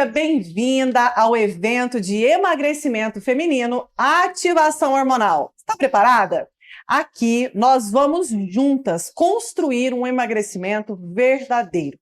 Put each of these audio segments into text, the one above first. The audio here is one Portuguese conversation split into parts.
Seja bem-vinda ao evento de emagrecimento feminino Ativação Hormonal. Está preparada? Aqui nós vamos juntas construir um emagrecimento verdadeiro.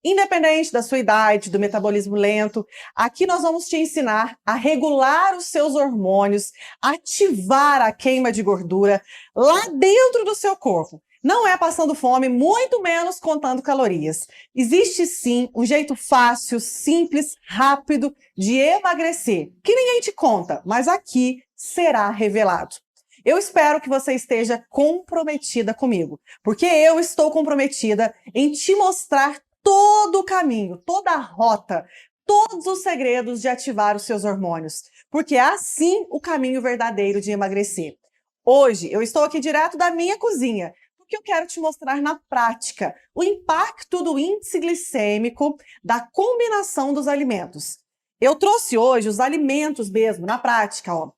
Independente da sua idade, do metabolismo lento, aqui nós vamos te ensinar a regular os seus hormônios, ativar a queima de gordura lá dentro do seu corpo. Não é passando fome, muito menos contando calorias. Existe sim um jeito fácil, simples, rápido de emagrecer, que ninguém te conta, mas aqui será revelado. Eu espero que você esteja comprometida comigo, porque eu estou comprometida em te mostrar todo o caminho, toda a rota, todos os segredos de ativar os seus hormônios, porque é assim o caminho verdadeiro de emagrecer. Hoje eu estou aqui direto da minha cozinha, porque eu quero te mostrar na prática o impacto do índice glicêmico da combinação dos alimentos. Eu trouxe hoje os alimentos mesmo, na prática, ó.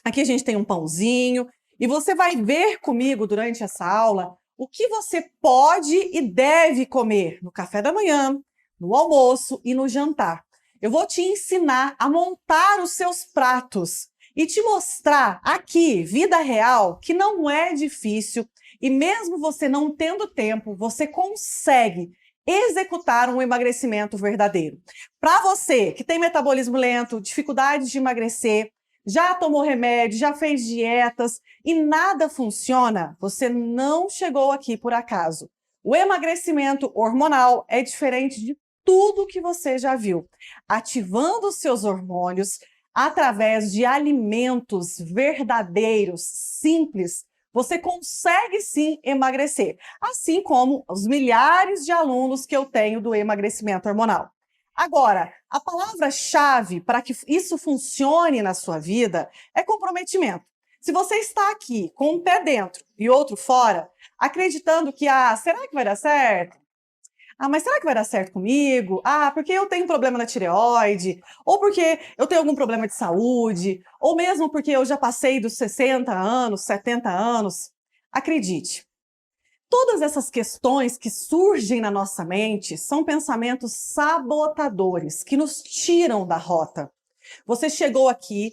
Aqui a gente tem um pãozinho e você vai ver comigo durante essa aula o que você pode e deve comer no café da manhã, no almoço e no jantar. Eu vou te ensinar a montar os seus pratos e te mostrar aqui, vida real, que não é difícil e mesmo você não tendo tempo, você consegue executar um emagrecimento verdadeiro. Para você que tem metabolismo lento, dificuldade de emagrecer, já tomou remédio, já fez dietas e nada funciona, você não chegou aqui por acaso. O emagrecimento hormonal é diferente de tudo que você já viu, ativando os seus hormônios através de alimentos verdadeiros, simples. Você consegue sim emagrecer, assim como os milhares de alunos que eu tenho do emagrecimento hormonal. Agora, a palavra-chave para que isso funcione na sua vida é comprometimento. Se você está aqui com um pé dentro e outro fora, acreditando que, será que vai dar certo? Mas será que vai dar certo comigo? Porque eu tenho um problema na tireoide, ou porque eu tenho algum problema de saúde, ou mesmo porque eu já passei dos 60 anos, 70 anos. Acredite, todas essas questões que surgem na nossa mente são pensamentos sabotadores que nos tiram da rota. Você chegou aqui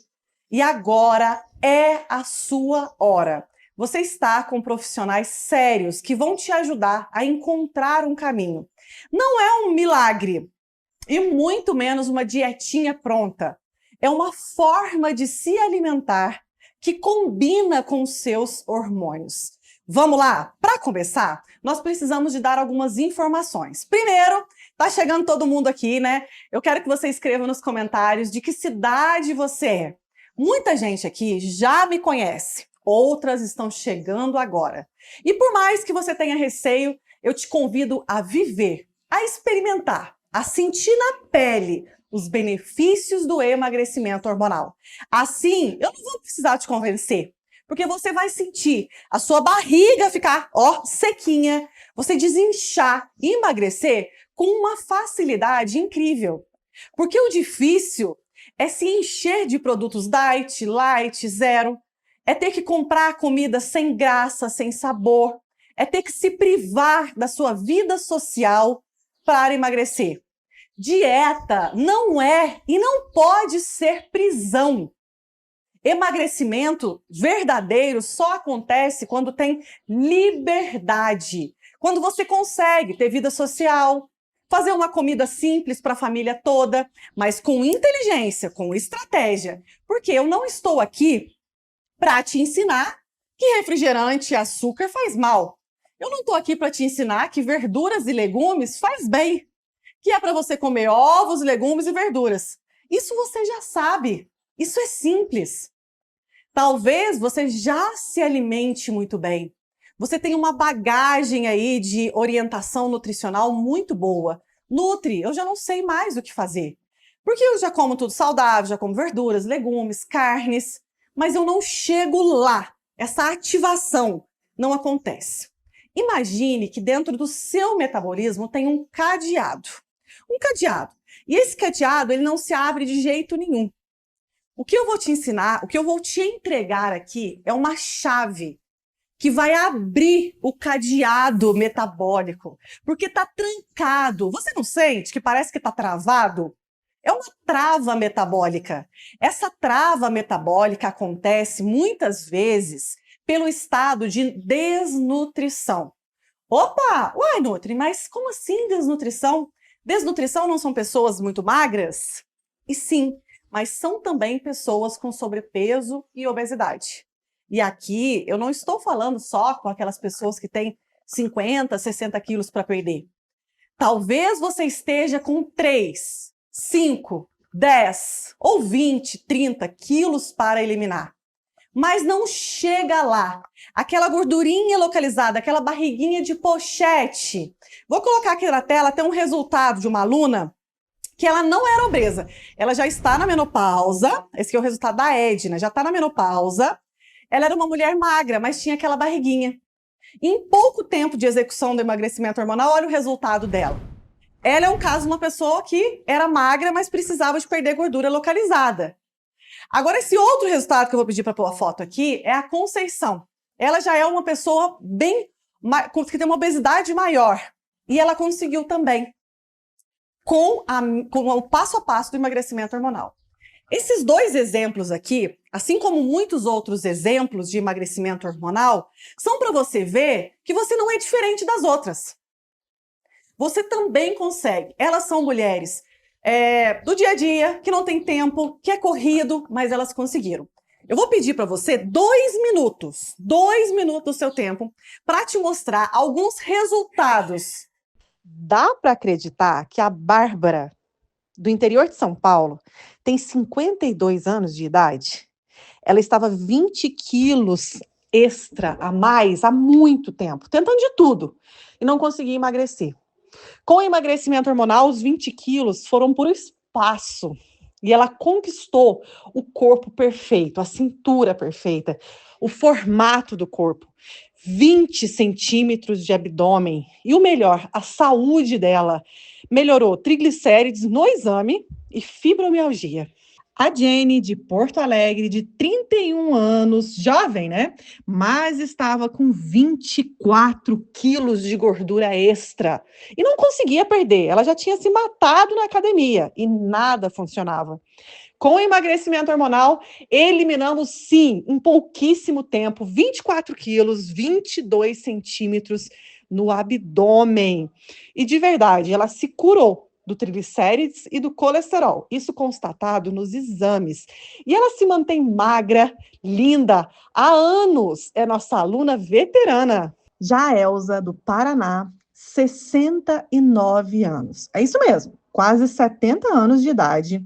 e agora é a sua hora. Você está com profissionais sérios que vão te ajudar a encontrar um caminho. Não é um milagre e muito menos uma dietinha pronta. É uma forma de se alimentar que combina com os seus hormônios. Vamos lá? Para começar, nós precisamos de dar algumas informações. Primeiro, tá chegando todo mundo aqui, né? Eu quero que você escreva nos comentários de que cidade você é. Muita gente aqui já me conhece, outras estão chegando agora. E por mais que você tenha receio, eu te convido a viver, a experimentar, a sentir na pele os benefícios do emagrecimento hormonal. Assim, eu não vou precisar te convencer, porque você vai sentir a sua barriga ficar, sequinha, você desinchar e emagrecer com uma facilidade incrível. Porque o difícil é se encher de produtos diet, light, zero, é ter que comprar comida sem graça, sem sabor, é ter que se privar da sua vida social para emagrecer. Dieta não é e não pode ser prisão. Emagrecimento verdadeiro só acontece quando tem liberdade, quando você consegue ter vida social, fazer uma comida simples para a família toda, mas com inteligência, com estratégia, porque eu não estou aqui para te ensinar que refrigerante e açúcar faz mal. Eu não estou aqui para te ensinar que verduras e legumes faz bem, que é para você comer ovos, legumes e verduras. Isso você já sabe, isso é simples. Talvez você já se alimente muito bem. Você tem uma bagagem aí de orientação nutricional muito boa. Nutri, eu já não sei mais o que fazer. Porque eu já como tudo saudável, já como verduras, legumes, carnes, mas eu não chego lá. Essa ativação não acontece. Imagine que dentro do seu metabolismo tem um cadeado. Um cadeado. E esse cadeado, ele não se abre de jeito nenhum. O que eu vou te ensinar, o que eu vou te entregar aqui é uma chave que vai abrir o cadeado metabólico, porque está trancado. Você não sente que parece que está travado? É uma trava metabólica. Essa trava metabólica acontece muitas vezes pelo estado de desnutrição. Opa! Uai, Nutri, mas como assim desnutrição? Desnutrição não são pessoas muito magras? E sim, mas são também pessoas com sobrepeso e obesidade. E aqui eu não estou falando só com aquelas pessoas que têm 50, 60 quilos para perder. Talvez você esteja com 3, 5, 10 ou 20, 30 quilos para eliminar. Mas não chega lá. Aquela gordurinha localizada, aquela barriguinha de pochete. Vou colocar aqui na tela até um resultado de uma aluna que ela não era obesa. Ela já está na menopausa. Esse aqui é o resultado da Edna. Já está na menopausa. Ela era uma mulher magra, mas tinha aquela barriguinha. Em pouco tempo de execução do emagrecimento hormonal, olha o resultado dela. Ela é um caso de uma pessoa que era magra, mas precisava de perder gordura localizada. Agora, esse outro resultado que eu vou pedir para pôr a foto aqui é a Conceição. Ela já é uma pessoa que tem uma obesidade maior. E ela conseguiu também, com o passo a passo do emagrecimento hormonal. Esses dois exemplos aqui, assim como muitos outros exemplos de emagrecimento hormonal, são para você ver que você não é diferente das outras. Você também consegue. Elas são mulheres do dia a dia, que não tem tempo, que é corrido, mas elas conseguiram. Eu vou pedir para você 2 minutos do seu tempo, para te mostrar alguns resultados. Dá para acreditar que a Bárbara, do interior de São Paulo, tem 52 anos de idade? Ela estava 20 quilos extra a mais há muito tempo, tentando de tudo, e não conseguia emagrecer. Com o emagrecimento hormonal, os 20 quilos foram por espaço. E ela conquistou o corpo perfeito, a cintura perfeita, o formato do corpo. 20 centímetros de abdômen. E o melhor, a saúde dela melhorou triglicérides no exame e fibromialgia. A Jenny, de Porto Alegre, de 31 anos, jovem, né? Mas estava com 24 quilos de gordura extra. E não conseguia perder. Ela já tinha se matado na academia e nada funcionava. Com o emagrecimento hormonal, eliminamos, sim, em pouquíssimo tempo, 24 quilos, 22 centímetros no abdômen. E de verdade, ela se curou do triglicérides e do colesterol, isso constatado nos exames. E ela se mantém magra, linda, há anos, é nossa aluna veterana. Já a Elza, do Paraná, 69 anos. É isso mesmo, quase 70 anos de idade.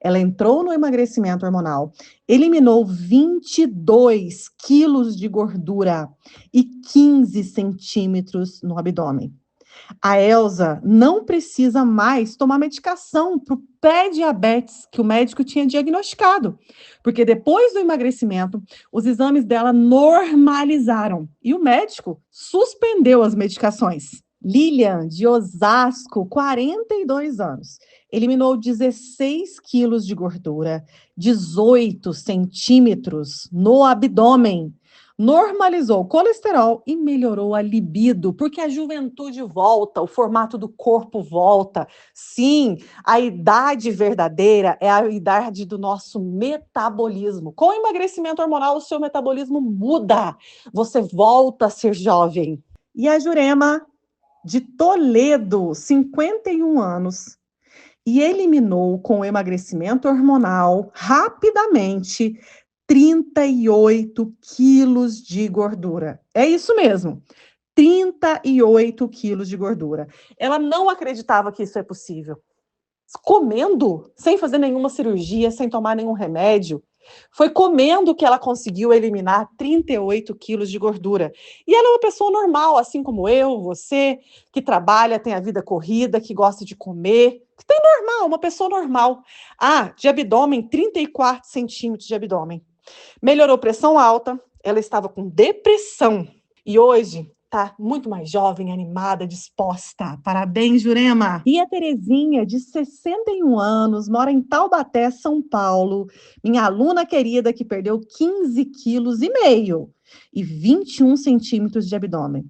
Ela entrou no emagrecimento hormonal, eliminou 22 quilos de gordura e 15 centímetros no abdômen. A Elza não precisa mais tomar medicação para o pré-diabetes que o médico tinha diagnosticado, porque depois do emagrecimento, os exames dela normalizaram e o médico suspendeu as medicações. Lilian, de Osasco, 42 anos, eliminou 16 quilos de gordura, 18 centímetros no abdômen, normalizou o colesterol e melhorou a libido, porque a juventude volta, o formato do corpo volta. Sim, a idade verdadeira é a idade do nosso metabolismo. Com o emagrecimento hormonal, o seu metabolismo muda. Você volta a ser jovem. E a Jurema, de Toledo, 51 anos, e eliminou com o emagrecimento hormonal rapidamente 38 quilos de gordura. É isso mesmo, 38 quilos de gordura. Ela não acreditava que isso é possível. Comendo, sem fazer nenhuma cirurgia, sem tomar nenhum remédio. Foi comendo que ela conseguiu eliminar 38 quilos de gordura. E ela é uma pessoa normal, assim como eu, você, que trabalha, tem a vida corrida, que gosta de comer, que tem normal, uma pessoa normal. Ah, de abdômen, 34 centímetros de abdômen. Melhorou pressão alta, ela estava com depressão. E hoje tá muito mais jovem, animada, disposta. Parabéns, Jurema! E a Terezinha, de 61 anos, mora em Taubaté, São Paulo. Minha aluna querida que perdeu 15,5 quilos e 21 centímetros de abdômen.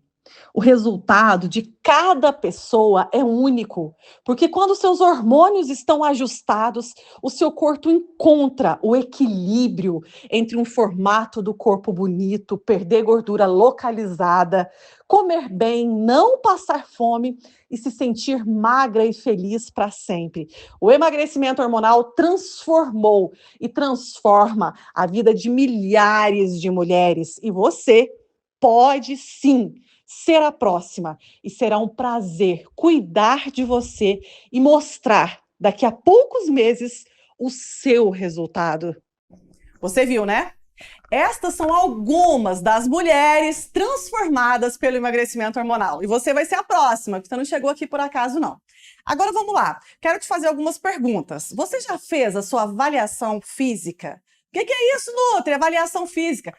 O resultado de cada pessoa é único, porque quando seus hormônios estão ajustados, o seu corpo encontra o equilíbrio entre um formato do corpo bonito, perder gordura localizada, comer bem, não passar fome e se sentir magra e feliz para sempre. O emagrecimento hormonal transformou e transforma a vida de milhares de mulheres e você pode sim ser a próxima e será um prazer cuidar de você e mostrar daqui a poucos meses o seu resultado. Você viu, né? Estas são algumas das mulheres transformadas pelo emagrecimento hormonal. E você vai ser a próxima, que você não chegou aqui por acaso, não. Agora vamos lá. Quero te fazer algumas perguntas. Você já fez a sua avaliação física? O que é isso, Nutri? Avaliação física.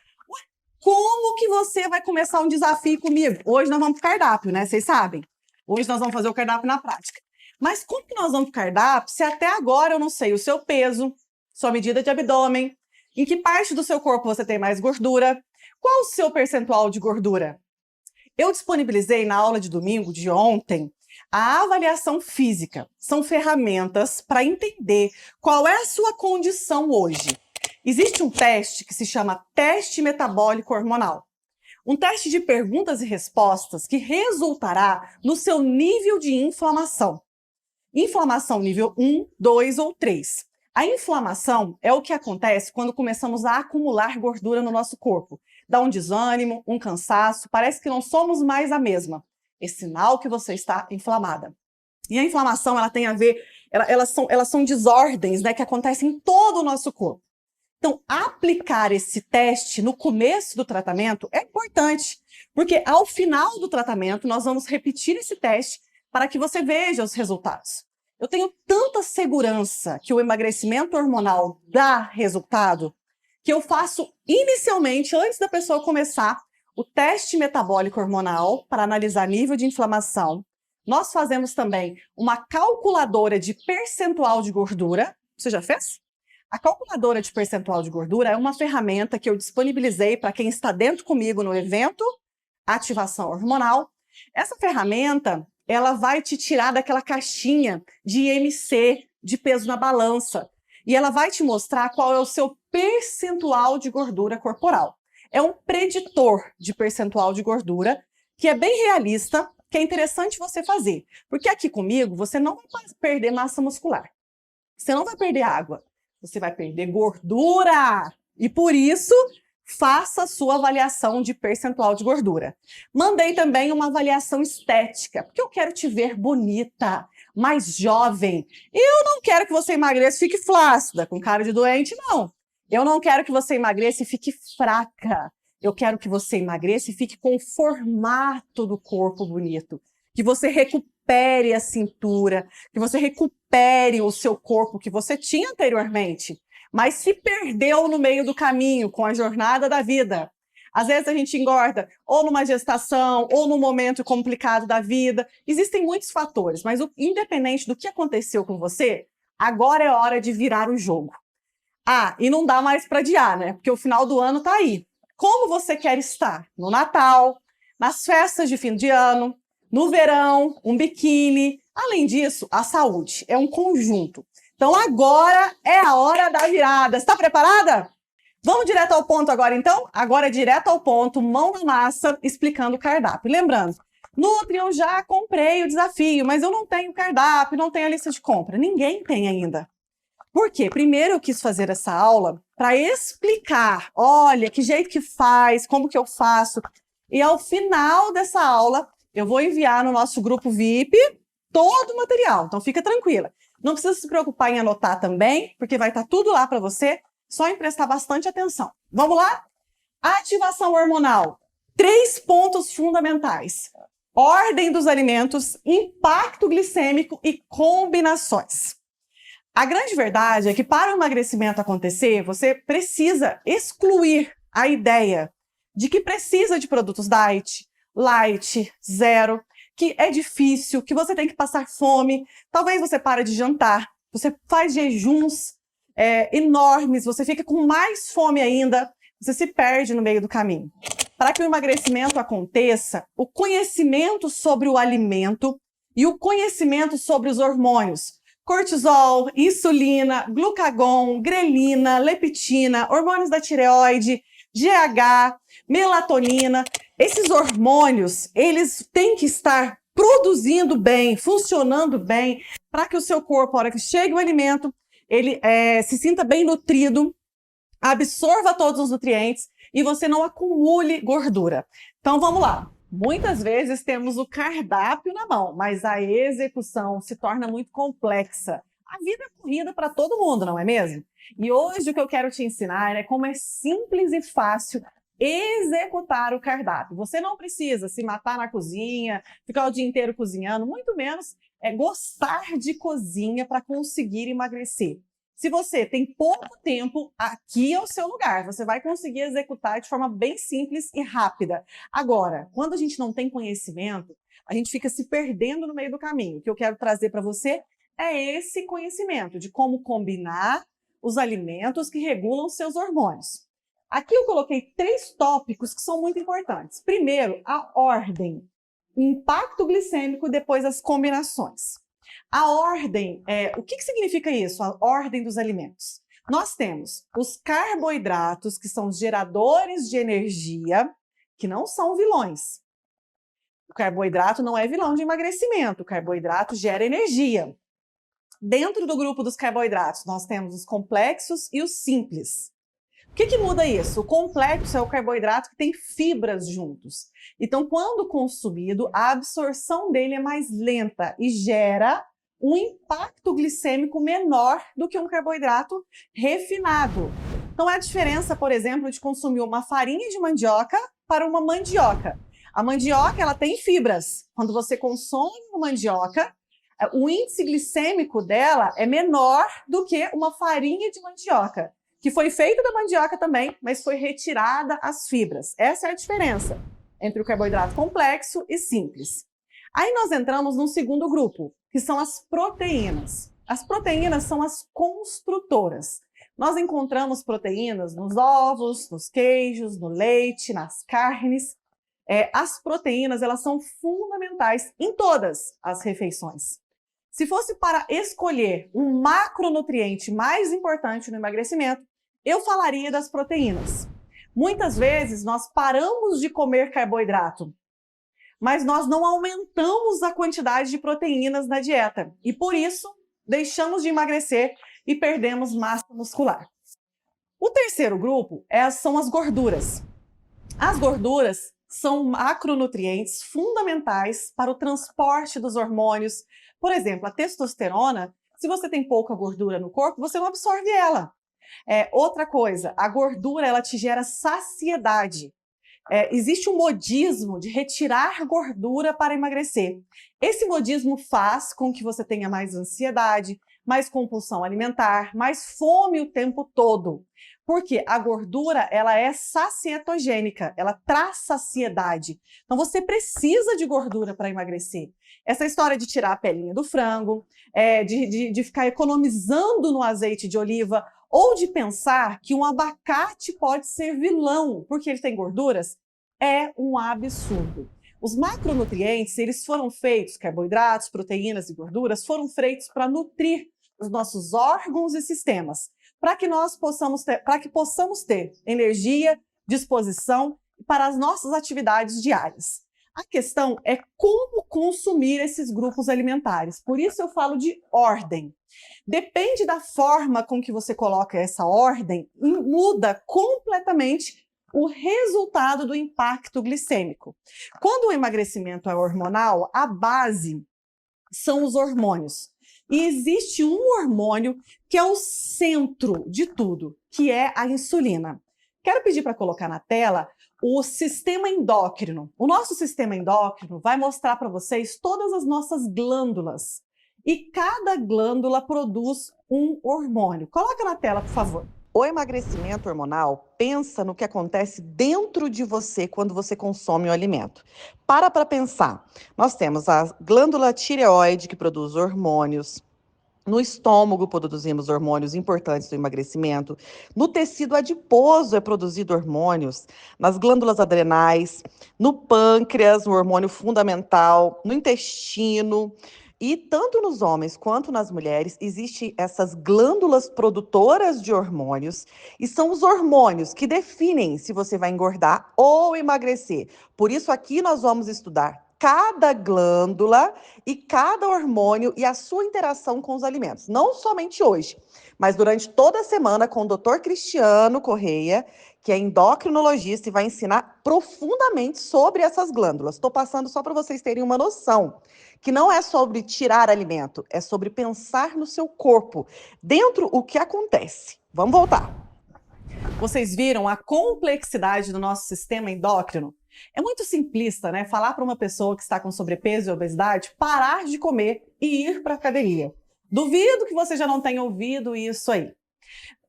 Como que você vai começar um desafio comigo? Hoje nós vamos para o cardápio, né? Vocês sabem. Hoje nós vamos fazer o cardápio na prática. Mas como que nós vamos para o cardápio se até agora eu não sei o seu peso, sua medida de abdômen, em que parte do seu corpo você tem mais gordura, qual o seu percentual de gordura? Eu disponibilizei na aula de domingo de ontem a avaliação física. São ferramentas para entender qual é a sua condição hoje. Existe um teste que se chama teste metabólico hormonal. Um teste de perguntas e respostas que resultará no seu nível de inflamação. Inflamação nível 1, 2 ou 3. A inflamação é o que acontece quando começamos a acumular gordura no nosso corpo. Dá um desânimo, um cansaço, parece que não somos mais a mesma. É sinal que você está inflamada. E a inflamação, ela tem a ver, elas são desordens, né, que acontecem em todo o nosso corpo. Então, aplicar esse teste no começo do tratamento é importante, porque ao final do tratamento nós vamos repetir esse teste para que você veja os resultados. Eu tenho tanta segurança que o emagrecimento hormonal dá resultado, que eu faço inicialmente, antes da pessoa começar, o teste metabólico hormonal para analisar nível de inflamação. Nós fazemos também uma calculadora de percentual de gordura. Você já fez? A calculadora de percentual de gordura é uma ferramenta que eu disponibilizei para quem está dentro comigo no evento Ativação Hormonal. Essa ferramenta, ela vai te tirar daquela caixinha de IMC, de peso na balança, e ela vai te mostrar qual é o seu percentual de gordura corporal. É um preditor de percentual de gordura que é bem realista, que é interessante você fazer, porque aqui comigo você não vai perder massa muscular, você não vai perder água, você vai perder gordura. E por isso, faça a sua avaliação de percentual de gordura. Mandei também uma avaliação estética, porque eu quero te ver bonita, mais jovem. Eu não quero que você emagreça e fique flácida, com cara de doente, não. Eu não quero que você emagreça e fique fraca. Eu quero que você emagreça e fique com o formato do corpo bonito. Que você recupere a cintura, que você recupere o seu corpo que você tinha anteriormente, mas se perdeu no meio do caminho com a jornada da vida. Às vezes a gente engorda ou numa gestação ou num momento complicado da vida. Existem muitos fatores, mas independente do que aconteceu com você, agora é hora de virar o jogo. Ah, e não dá mais para adiar, né? Porque o final do ano tá aí. Como você quer estar? No Natal, nas festas de fim de ano, no verão, um biquíni. Além disso, a saúde é um conjunto. Então agora é a hora da virada. Está preparada? Vamos direto ao ponto agora, então? Agora é direto ao ponto, mão na massa, explicando o cardápio. Lembrando, Nutri, eu já comprei o desafio, mas eu não tenho cardápio, não tenho a lista de compra. Ninguém tem ainda. Por quê? Primeiro eu quis fazer essa aula para explicar, olha, que jeito que faz, como que eu faço. E ao final dessa aula, eu vou enviar no nosso grupo VIP todo o material. Então fica tranquila. Não precisa se preocupar em anotar também, porque vai estar tudo lá para você, só em prestar bastante atenção. Vamos lá? Ativação hormonal. 3 pontos fundamentais. Ordem dos alimentos, impacto glicêmico e combinações. A grande verdade é que para o emagrecimento acontecer, você precisa excluir a ideia de que precisa de produtos diet, light, zero, que é difícil, que você tem que passar fome, talvez você pare de jantar, você faz jejuns enormes, você fica com mais fome ainda, você se perde no meio do caminho. Para que o emagrecimento aconteça, o conhecimento sobre o alimento e o conhecimento sobre os hormônios, cortisol, insulina, glucagon, grelina, leptina, hormônios da tireoide, GH, melatonina. Esses hormônios, eles têm que estar produzindo bem, funcionando bem, para que o seu corpo, a hora que chegue o alimento, ele se sinta bem nutrido, absorva todos os nutrientes e você não acumule gordura. Então vamos lá. Muitas vezes temos o cardápio na mão, mas a execução se torna muito complexa. A vida é corrida para todo mundo, não é mesmo? E hoje o que eu quero te ensinar é como é simples e fácil executar o cardápio. Você não precisa se matar na cozinha, ficar o dia inteiro cozinhando, muito menos gostar de cozinha para conseguir emagrecer. Se você tem pouco tempo, aqui é o seu lugar. Você vai conseguir executar de forma bem simples e rápida. Agora, quando a gente não tem conhecimento, a gente fica se perdendo no meio do caminho. O que eu quero trazer para você é esse conhecimento de como combinar os alimentos que regulam seus hormônios. Aqui eu coloquei 3 tópicos que são muito importantes. Primeiro, a ordem, o impacto glicêmico, depois as combinações. A ordem, o que significa isso? A ordem dos alimentos. Nós temos os carboidratos, que são os geradores de energia, que não são vilões. O carboidrato não é vilão de emagrecimento, o carboidrato gera energia. Dentro do grupo dos carboidratos, nós temos os complexos e os simples. O que muda isso? O complexo é o carboidrato que tem fibras juntos. Então, quando consumido, a absorção dele é mais lenta e gera um impacto glicêmico menor do que um carboidrato refinado. Então, é a diferença, por exemplo, de consumir uma farinha de mandioca para uma mandioca. A mandioca, ela tem fibras. Quando você consome uma mandioca, o índice glicêmico dela é menor do que uma farinha de mandioca, que foi feita da mandioca também, mas foi retirada as fibras. Essa é a diferença entre o carboidrato complexo e simples. Aí nós entramos num segundo grupo, que são as proteínas. As proteínas são as construtoras. Nós encontramos proteínas nos ovos, nos queijos, no leite, nas carnes. As proteínas, elas são fundamentais em todas as refeições. Se fosse para escolher um macronutriente mais importante no emagrecimento, eu falaria das proteínas. Muitas vezes nós paramos de comer carboidrato, mas nós não aumentamos a quantidade de proteínas na dieta e por isso deixamos de emagrecer e perdemos massa muscular. O terceiro grupo são as gorduras. As gorduras são macronutrientes fundamentais para o transporte dos hormônios. Por exemplo, a testosterona, se você tem pouca gordura no corpo, você não absorve ela. Outra coisa, a gordura ela te gera saciedade. Existe um modismo de retirar gordura para emagrecer. Esse modismo faz com que você tenha mais ansiedade, mais compulsão alimentar, mais fome o tempo todo. Porque a gordura ela é sacietogênica, ela traz saciedade. Então você precisa de gordura para emagrecer. Essa história de tirar a pelinha do frango, de ficar economizando no azeite de oliva, ou de pensar que um abacate pode ser vilão porque ele tem gorduras, é um absurdo. Os macronutrientes, eles foram feitos, carboidratos, proteínas e gorduras, foram feitos para nutrir os nossos órgãos e sistemas, para que possamos ter energia, disposição para as nossas atividades diárias. A questão é como consumir esses grupos alimentares. Por isso eu falo de ordem. Depende da forma com que você coloca essa ordem, muda completamente o resultado do impacto glicêmico. Quando o emagrecimento é hormonal, a base são os hormônios. E existe um hormônio que é o centro de tudo, que é a insulina. Quero pedir para colocar na tela o sistema endócrino. O nosso sistema endócrino vai mostrar para vocês todas as nossas glândulas. E cada glândula produz um hormônio. Coloca na tela, por favor. O emagrecimento hormonal pensa no que acontece dentro de você quando você consome o alimento. Para pensar. Nós temos a glândula tireoide, que produz hormônios. No estômago produzimos hormônios importantes do emagrecimento. No tecido adiposo é produzido hormônios. Nas glândulas adrenais, no pâncreas, um hormônio fundamental, no intestino. E tanto nos homens quanto nas mulheres, existem essas glândulas produtoras de hormônios, e são os hormônios que definem se você vai engordar ou emagrecer. Por isso, aqui nós vamos estudar cada glândula e cada hormônio e a sua interação com os alimentos. Não somente hoje, mas durante toda a semana com o Dr. Cristiano Correia, que é endocrinologista e vai ensinar profundamente sobre essas glândulas. Estou passando só para vocês terem uma noção, que não é sobre tirar alimento, é sobre pensar no seu corpo, dentro o que acontece. Vamos voltar. Vocês viram a complexidade do nosso sistema endócrino? É muito simplista, né? Falar para uma pessoa que está com sobrepeso e obesidade parar de comer e ir para a academia. Duvido que você já não tenha ouvido isso aí.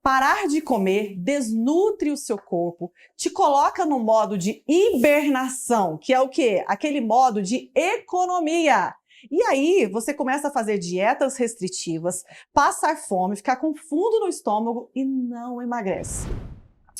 Parar de comer desnutre o seu corpo, te coloca no modo de hibernação, que é o quê? Aquele modo de economia. E aí você começa a fazer dietas restritivas, passar fome, ficar com fundo no estômago e não emagrece.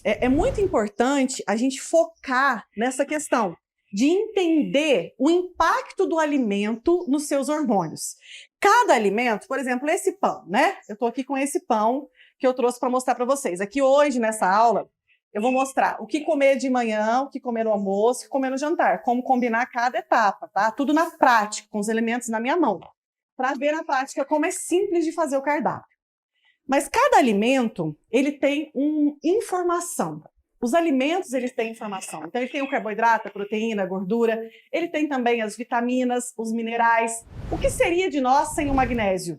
É muito importante a gente focar nessa questão de entender o impacto do alimento nos seus hormônios. Cada alimento, por exemplo, esse pão, né? Eu estou aqui com esse pão que eu trouxe para mostrar para vocês. Aqui hoje, nessa aula, eu vou mostrar o que comer de manhã, o que comer no almoço, o que comer no jantar, como combinar cada etapa, tá? Tudo na prática, com os elementos na minha mão, para ver na prática como é simples de fazer o cardápio. Mas cada alimento, ele tem uma informação. Os alimentos, eles têm informação. Então, ele tem o carboidrato, a proteína, a gordura. Ele tem também as vitaminas, os minerais. O que seria de nós sem o magnésio?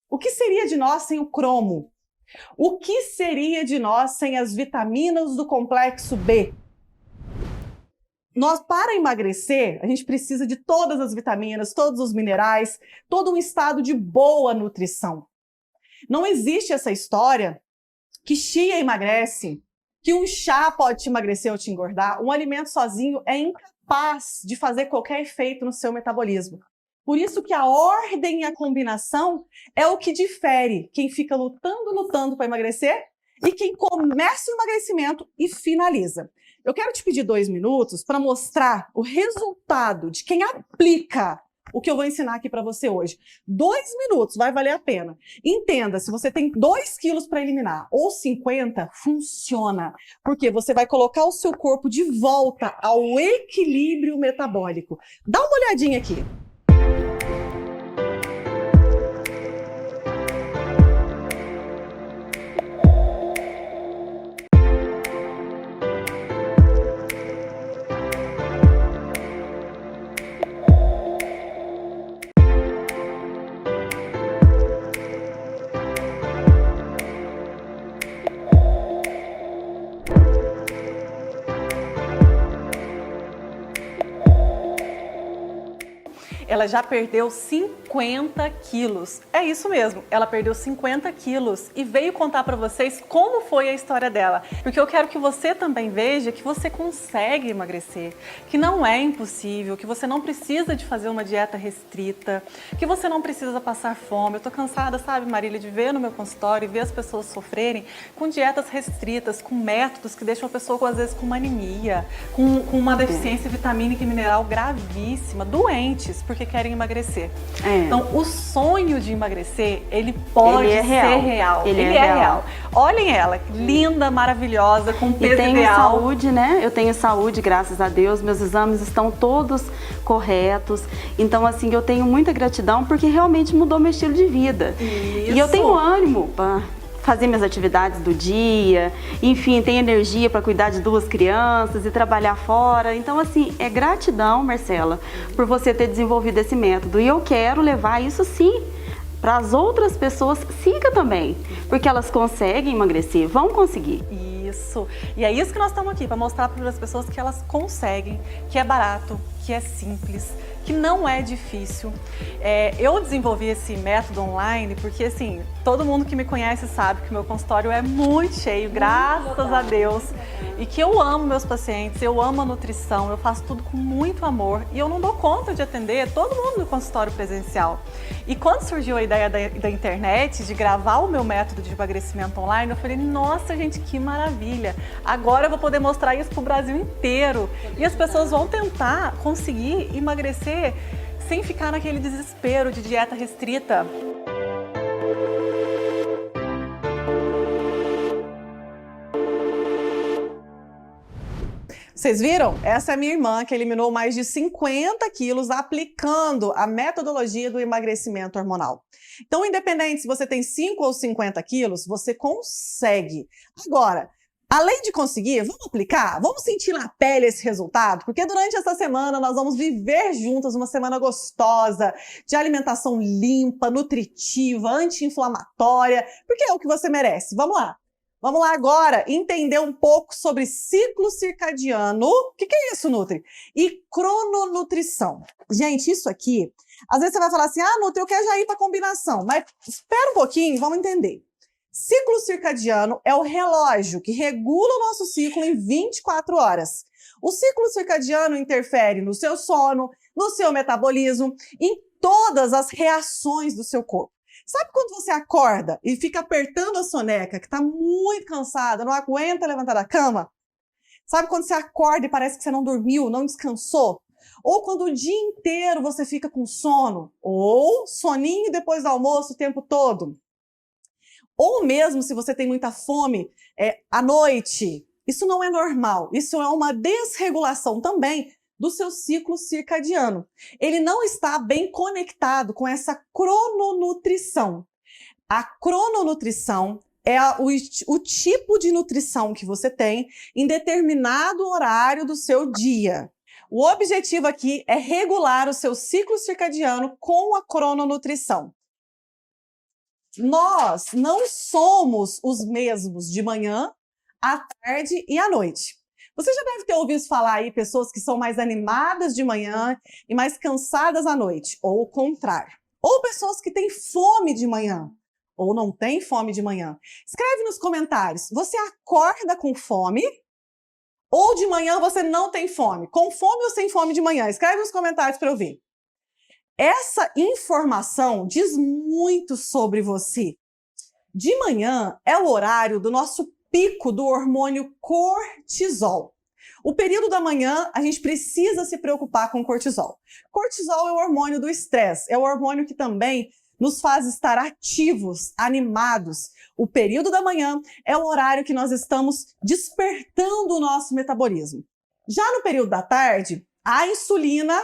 O que seria de nós sem o cromo? O que seria de nós sem as vitaminas do complexo B? Nós, para emagrecer, a gente precisa de todas as vitaminas, todos os minerais, todo um estado de boa nutrição. Não existe essa história que chia emagrece, que um chá pode te emagrecer ou te engordar. Um alimento sozinho é incapaz de fazer qualquer efeito no seu metabolismo. Por isso que a ordem e a combinação é o que difere quem fica lutando para emagrecer e quem começa o emagrecimento e finaliza. Eu quero te pedir 2 minutos para mostrar o resultado de quem aplica o que eu vou ensinar aqui para você hoje. 2 minutos, vai valer a pena. Entenda, se você tem 2 quilos para eliminar ou 50, funciona. Porque você vai colocar o seu corpo de volta ao equilíbrio metabólico. Dá uma olhadinha aqui. Ela já perdeu 50 quilos. É isso mesmo, ela perdeu 50 quilos e veio contar para vocês como foi a história dela. Porque eu quero que você também veja que você consegue emagrecer, que não é impossível, que você não precisa de fazer uma dieta restrita, que você não precisa passar fome. Eu tô cansada, sabe, Marília, de ver no meu consultório e ver as pessoas sofrerem com dietas restritas, com métodos que deixam a pessoa, às vezes, com uma anemia, com uma deficiência vitamínica e mineral gravíssima, doentes, porque querem emagrecer. Então, o sonho de emagrecer, ele pode ser real. Ele é real. Olhem ela, linda, maravilhosa, com peso ideal. E tenho saúde, né? Eu tenho saúde, graças a Deus. Meus exames estão todos corretos. Então, assim, eu tenho muita gratidão porque realmente mudou meu estilo de vida. Isso. E eu tenho ânimo para fazer minhas atividades do dia, enfim, tenho energia para cuidar de 2 crianças e trabalhar fora. Então, assim, é gratidão, Marcela, por você ter desenvolvido esse método. E eu quero levar isso, sim, para as outras pessoas. Siga também, porque elas conseguem emagrecer, vão conseguir. Isso. E é isso que nós estamos aqui, para mostrar para as pessoas que elas conseguem, que é barato, que é simples, que não é difícil. Eu desenvolvi esse método online porque, assim, todo mundo que me conhece sabe que o meu consultório é muito cheio, graças a Deus, e que eu amo meus pacientes, eu amo a nutrição, eu faço tudo com muito amor e eu não dou conta de atender todo mundo no consultório presencial. E quando surgiu a ideia da internet, de gravar o meu método de emagrecimento online, eu falei, nossa gente, que maravilha! Agora eu vou poder mostrar isso para o Brasil inteiro e as pessoas vão tentar conseguir emagrecer sem ficar naquele desespero de dieta restrita. Vocês viram? Essa é a minha irmã que eliminou mais de 50 quilos aplicando a metodologia do emagrecimento hormonal. Então, independente se você tem 5 ou 50 quilos, você consegue. Agora, além de conseguir, vamos aplicar? Vamos sentir na pele esse resultado? Porque durante essa semana nós vamos viver juntas uma semana gostosa, de alimentação limpa, nutritiva, anti-inflamatória, porque é o que você merece. Vamos lá! Vamos lá agora entender um pouco sobre ciclo circadiano. O que é isso, Nutri? E crononutrição. Gente, isso aqui, às vezes você vai falar assim, Nutri, eu quero já ir para combinação. Mas espera um pouquinho, vamos entender. Ciclo circadiano é o relógio que regula o nosso ciclo em 24 horas. O ciclo circadiano interfere no seu sono, no seu metabolismo, em todas as reações do seu corpo. Sabe quando você acorda e fica apertando a soneca, que está muito cansada, não aguenta levantar da cama? Sabe quando você acorda e parece que você não dormiu, não descansou? Ou quando o dia inteiro você fica com sono? Ou soninho depois do almoço o tempo todo? Ou mesmo se você tem muita fome à noite? Isso não é normal, isso é uma desregulação também do seu ciclo circadiano. Ele não está bem conectado com essa crononutrição. A crononutrição é o tipo de nutrição que você tem em determinado horário do seu dia. O objetivo aqui é regular o seu ciclo circadiano com a crononutrição. Nós não somos os mesmos de manhã, à tarde e à noite. Você já deve ter ouvido falar aí pessoas que são mais animadas de manhã e mais cansadas à noite, ou o contrário. Ou pessoas que têm fome de manhã, ou não têm fome de manhã. Escreve nos comentários, você acorda com fome ou de manhã você não tem fome? Com fome ou sem fome de manhã? Escreve nos comentários para eu ver. Essa informação diz muito sobre você. De manhã é o horário do nosso pico do hormônio cortisol. O período da manhã, a gente precisa se preocupar com cortisol. Cortisol é o hormônio do estresse, é o hormônio que também nos faz estar ativos, animados. O período da manhã é o horário que nós estamos despertando o nosso metabolismo. Já no período da tarde, a insulina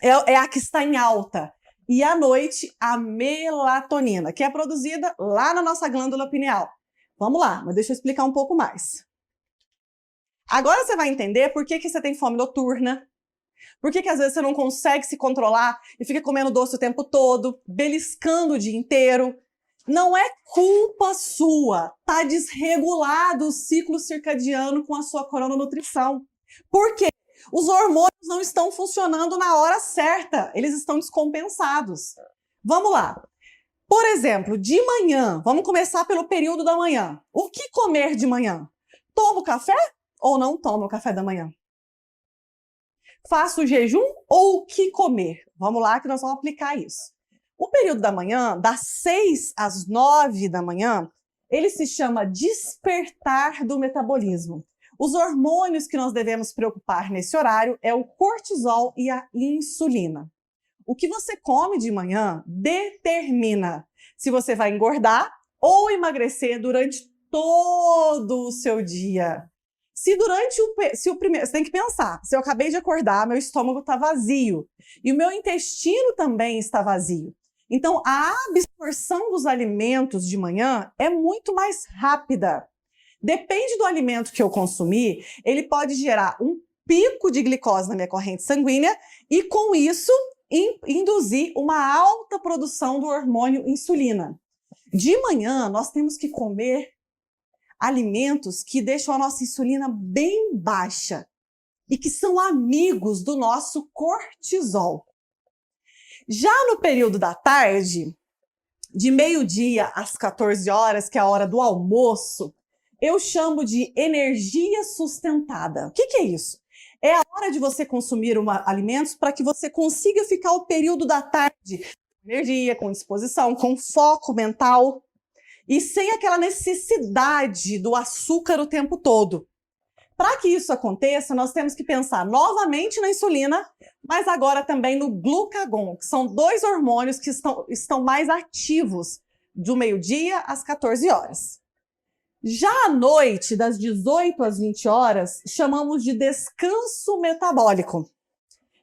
é a que está em alta. E à noite, a melatonina, que é produzida lá na nossa glândula pineal. Vamos lá, mas deixa eu explicar um pouco mais. Agora você vai entender por que você tem fome noturna, por que às vezes você não consegue se controlar e fica comendo doce o tempo todo, beliscando o dia inteiro. Não é culpa sua, tá desregulado o ciclo circadiano com a sua crononutrição. Por quê? Os hormônios não estão funcionando na hora certa, eles estão descompensados. Vamos lá. Por exemplo, de manhã, vamos começar pelo período da manhã. O que comer de manhã? Tomo café ou não tomo o café da manhã? Faço jejum ou o que comer? Vamos lá que nós vamos aplicar isso. O período da manhã, das 6 às 9 da manhã, ele se chama despertar do metabolismo. Os hormônios que nós devemos preocupar nesse horário é o cortisol e a insulina. O que você come de manhã determina se você vai engordar ou emagrecer durante todo o seu dia. Você tem que pensar, se eu acabei de acordar, meu estômago está vazio e o meu intestino também está vazio. Então, a absorção dos alimentos de manhã é muito mais rápida. Depende do alimento que eu consumir, ele pode gerar um pico de glicose na minha corrente sanguínea e, com isso, induzir uma alta produção do hormônio insulina. De manhã, nós temos que comer alimentos que deixam a nossa insulina bem baixa. e que são amigos do nosso cortisol. Já no período da tarde, de meio-dia às 14 horas, que é a hora do almoço, eu chamo de energia sustentada. O que é isso? É a hora de você consumir alimentos para que você consiga ficar o período da tarde com energia, com disposição, com foco mental e sem aquela necessidade do açúcar o tempo todo. Para que isso aconteça, nós temos que pensar novamente na insulina, mas agora também no glucagon, que são 2 hormônios que estão mais ativos do meio-dia às 14 horas. Já à noite, das 18 às 20 horas, chamamos de descanso metabólico.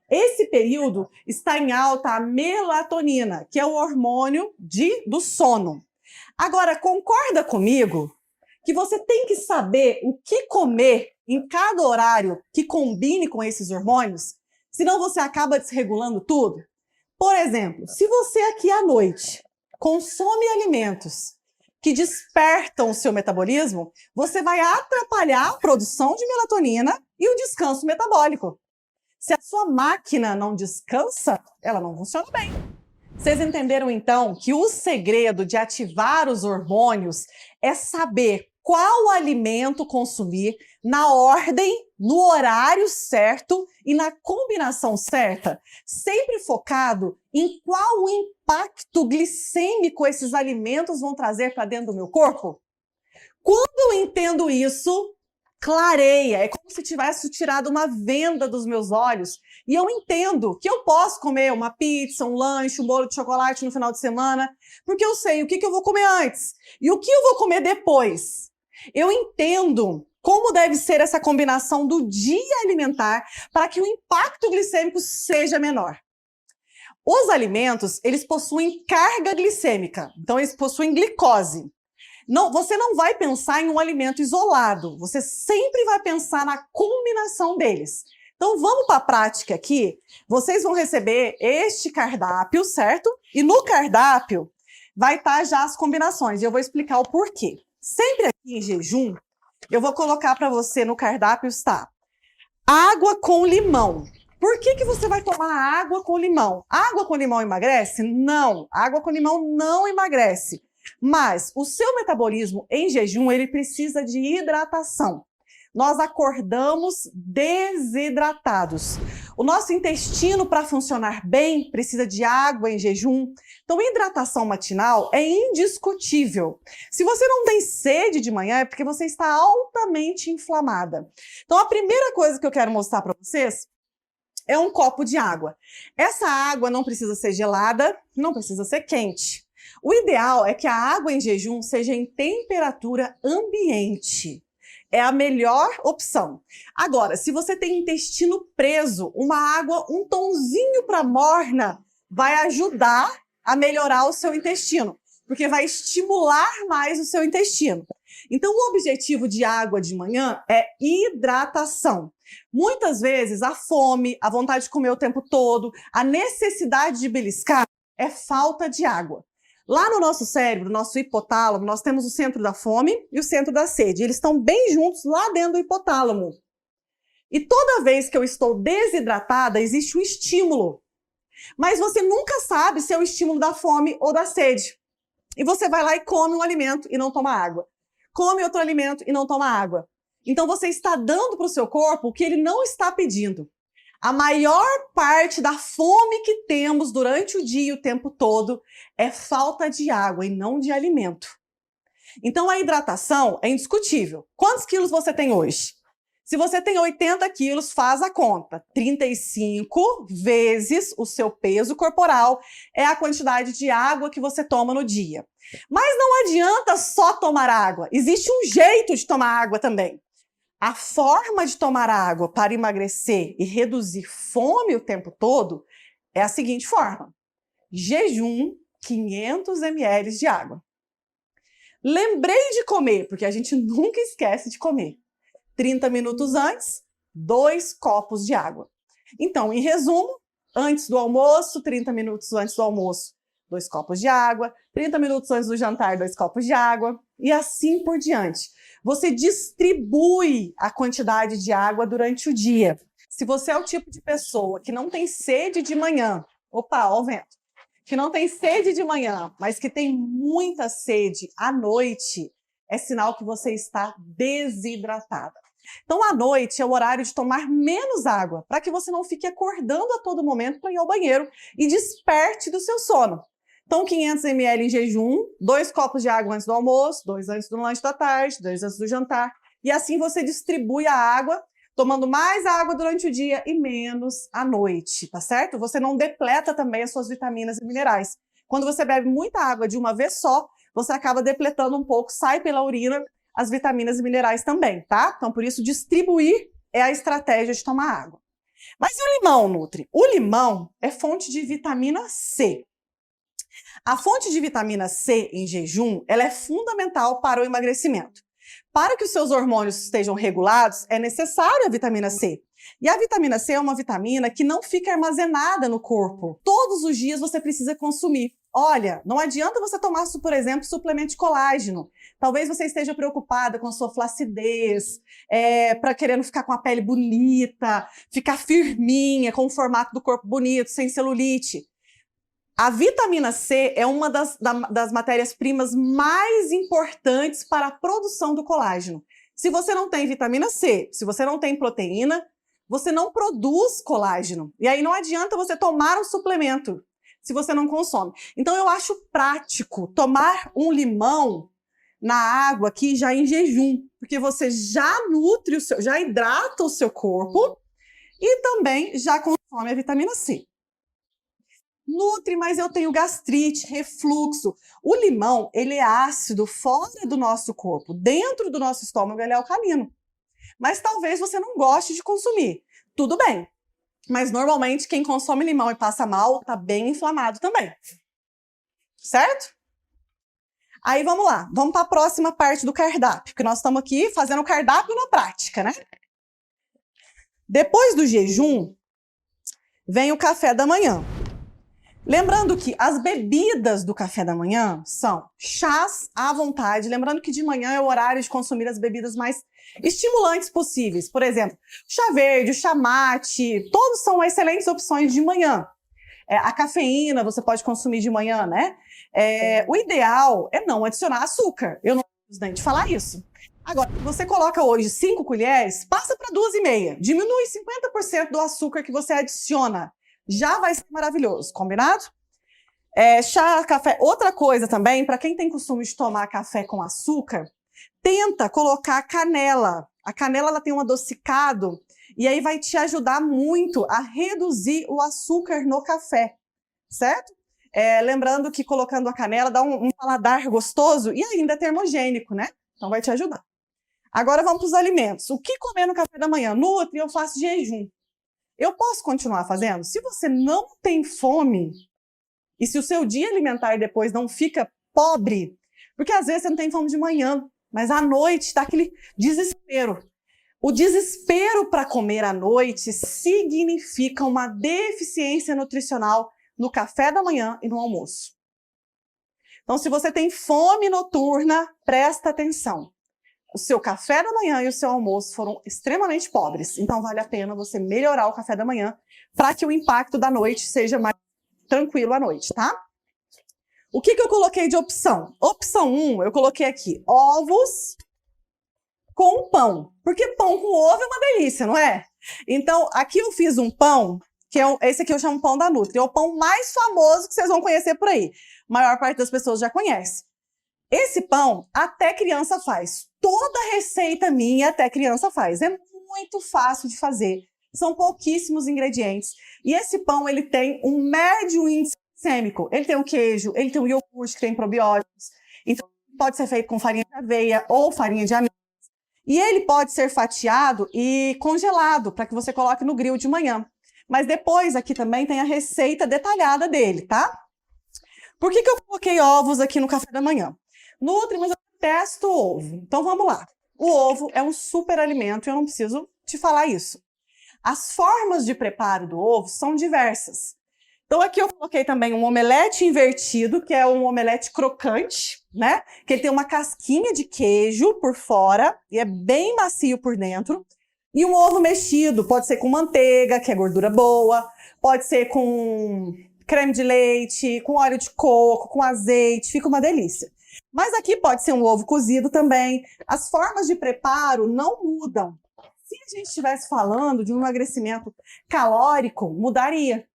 Esse período está em alta a melatonina, que é o hormônio do sono. Agora, concorda comigo que você tem que saber o que comer em cada horário que combine com esses hormônios? Senão você acaba desregulando tudo. Por exemplo, se você aqui à noite consome alimentos que despertam o seu metabolismo, você vai atrapalhar a produção de melatonina e o descanso metabólico. Se a sua máquina não descansa, ela não funciona bem. Vocês entenderam então que o segredo de ativar os hormônios é saber qual alimento consumir na ordem, no horário certo e na combinação certa, sempre focado em qual o impacto glicêmico esses alimentos vão trazer para dentro do meu corpo? Quando eu entendo isso, clareia, é como se tivesse tirado uma venda dos meus olhos e eu entendo que eu posso comer uma pizza, um lanche, um bolo de chocolate no final de semana, porque eu sei o que eu vou comer antes e o que eu vou comer depois. Eu entendo como deve ser essa combinação do dia alimentar para que o impacto glicêmico seja menor. Os alimentos, eles possuem carga glicêmica, então eles possuem glicose. Você não vai pensar em um alimento isolado, você sempre vai pensar na combinação deles. Então vamos para a prática aqui. Vocês vão receber este cardápio, certo? E no cardápio vai estar já as combinações e eu vou explicar o porquê. Sempre aqui em jejum, eu vou colocar para você no cardápio está água com limão. Por que você vai tomar água com limão? Água com limão emagrece? Não, água com limão não emagrece. Mas o seu metabolismo em jejum, ele precisa de hidratação. Nós acordamos desidratados. O nosso intestino, para funcionar bem, precisa de água em jejum. Então, hidratação matinal é indiscutível. Se você não tem sede de manhã, é porque você está altamente inflamada. Então, a primeira coisa que eu quero mostrar para vocês é um copo de água. Essa água não precisa ser gelada, não precisa ser quente. O ideal é que a água em jejum seja em temperatura ambiente. É a melhor opção. Agora, se você tem intestino preso, uma água um tonzinho para morna vai ajudar a melhorar o seu intestino, porque vai estimular mais o seu intestino. Então, o objetivo de água de manhã é hidratação. Muitas vezes, a fome, a vontade de comer o tempo todo, a necessidade de beliscar é falta de água. Lá no nosso cérebro, no nosso hipotálamo, nós temos o centro da fome e o centro da sede. Eles estão bem juntos lá dentro do hipotálamo. E toda vez que eu estou desidratada, existe um estímulo. Mas você nunca sabe se é o estímulo da fome ou da sede. E você vai lá e come um alimento e não toma água. Come outro alimento e não toma água. Então você está dando para o seu corpo o que ele não está pedindo. A maior parte da fome que temos durante o dia e o tempo todo é falta de água e não de alimento. Então a hidratação é indiscutível. Quantos quilos você tem hoje? Se você tem 80 quilos, faz a conta. 35 vezes o seu peso corporal é a quantidade de água que você toma no dia. Mas não adianta só tomar água. Existe um jeito de tomar água também. A forma de tomar água para emagrecer e reduzir fome o tempo todo é a seguinte forma. Jejum, 500 ml de água. Lembrei de comer, porque a gente nunca esquece de comer. 30 minutos antes, 2 copos de água. Então, em resumo, antes do almoço, 30 minutos antes do almoço, 2 copos de água. 30 minutos antes do jantar, 2 copos de água. E assim por diante. Você distribui a quantidade de água durante o dia. Se você é o tipo de pessoa que não tem sede de manhã, opa, ó o vento, que não tem sede de manhã, mas que tem muita sede à noite, é sinal que você está desidratada. Então, à noite é o horário de tomar menos água, para que você não fique acordando a todo momento para ir ao banheiro e desperte do seu sono. Então, 500 ml em jejum, 2 copos de água antes do almoço, 2 antes do lanche da tarde, 2 antes do jantar. E assim você distribui a água, tomando mais água durante o dia e menos à noite, tá certo? Você não depleta também as suas vitaminas e minerais. Quando você bebe muita água de uma vez só, você acaba depletando um pouco, sai pela urina as vitaminas e minerais também, tá? Então, por isso, distribuir é a estratégia de tomar água. Mas e o limão, Nutri? O limão é fonte de vitamina C. A fonte de vitamina C em jejum, ela é fundamental para o emagrecimento. Para que os seus hormônios estejam regulados, é necessária a vitamina C. E a vitamina C é uma vitamina que não fica armazenada no corpo. Todos os dias você precisa consumir. Olha, não adianta você tomar, por exemplo, suplemento de colágeno. Talvez você esteja preocupada com a sua flacidez, querendo ficar com a pele bonita, ficar firminha, com o formato do corpo bonito, sem celulite. A vitamina C é uma das matérias-primas mais importantes para a produção do colágeno. Se você não tem vitamina C, se você não tem proteína, você não produz colágeno. E aí não adianta você tomar um suplemento se você não consome. Então eu acho prático tomar um limão na água aqui já em jejum, porque você já nutre já hidrata o seu corpo e também já consome a vitamina C. Nutri, mas eu tenho gastrite, refluxo. O limão, ele é ácido fora do nosso corpo. Dentro do nosso estômago, ele é alcalino. Mas talvez você não goste de consumir. Tudo bem. Mas normalmente quem consome limão e passa mal, tá bem inflamado também. Certo? Aí vamos lá. Vamos para a próxima parte do cardápio, porque nós estamos aqui fazendo o cardápio na prática, né? Depois do jejum, vem o café da manhã. Lembrando que as bebidas do café da manhã são chás à vontade. Lembrando que de manhã é o horário de consumir as bebidas mais estimulantes possíveis. Por exemplo, chá verde, o chá mate, todos são excelentes opções de manhã. A cafeína você pode consumir de manhã, né? O ideal é não adicionar açúcar. Eu não gosto nem de falar isso. Agora, você coloca hoje 5 colheres, passa para 2,5. Diminui 50% do açúcar que você adiciona. Já vai ser maravilhoso, combinado? Chá, café. Outra coisa também, para quem tem costume de tomar café com açúcar, tenta colocar canela. A canela ela tem um adocicado e aí vai te ajudar muito a reduzir o açúcar no café, certo? Lembrando que colocando a canela dá um paladar gostoso e ainda é termogênico, né? Então vai te ajudar. Agora vamos para os alimentos. O que comer no café da manhã? Nutri, eu faço jejum. Eu posso continuar fazendo? Se você não tem fome, e se o seu dia alimentar depois não fica pobre, porque às vezes você não tem fome de manhã, mas à noite está aquele desespero. O desespero para comer à noite significa uma deficiência nutricional no café da manhã e no almoço. Então, se você tem fome noturna, presta atenção. O seu café da manhã e o seu almoço foram extremamente pobres. Então, vale a pena você melhorar o café da manhã para que o impacto da noite seja mais tranquilo à noite, tá? O que eu coloquei de opção? Opção 1, eu coloquei aqui ovos com pão. Porque pão com ovo é uma delícia, não é? Então, aqui eu fiz um pão, que esse aqui eu chamo pão da Nutri. É o pão mais famoso que vocês vão conhecer por aí. A maior parte das pessoas já conhece. Esse pão, até criança faz. Toda receita minha, até criança faz. É muito fácil de fazer. São pouquíssimos ingredientes. E esse pão, ele tem um médio índice glicêmico. Ele tem o queijo, ele tem o iogurte, que tem probióticos. Então, pode ser feito com farinha de aveia ou farinha de amêndoas. E ele pode ser fatiado e congelado, para que você coloque no grill de manhã. Mas depois, aqui também tem a receita detalhada dele, tá? Por que eu coloquei ovos aqui no café da manhã? Nutri, mas eu detesto ovo. Então, vamos lá. O ovo é um super alimento e eu não preciso te falar isso. As formas de preparo do ovo são diversas. Então, aqui eu coloquei também um omelete invertido, que é um omelete crocante, né? Que ele tem uma casquinha de queijo por fora e é bem macio por dentro. E um ovo mexido, pode ser com manteiga, que é gordura boa, pode ser com creme de leite, com óleo de coco, com azeite, fica uma delícia. Mas aqui pode ser um ovo cozido também. As formas de preparo não mudam. Se a gente estivesse falando de um emagrecimento calórico, mudaria.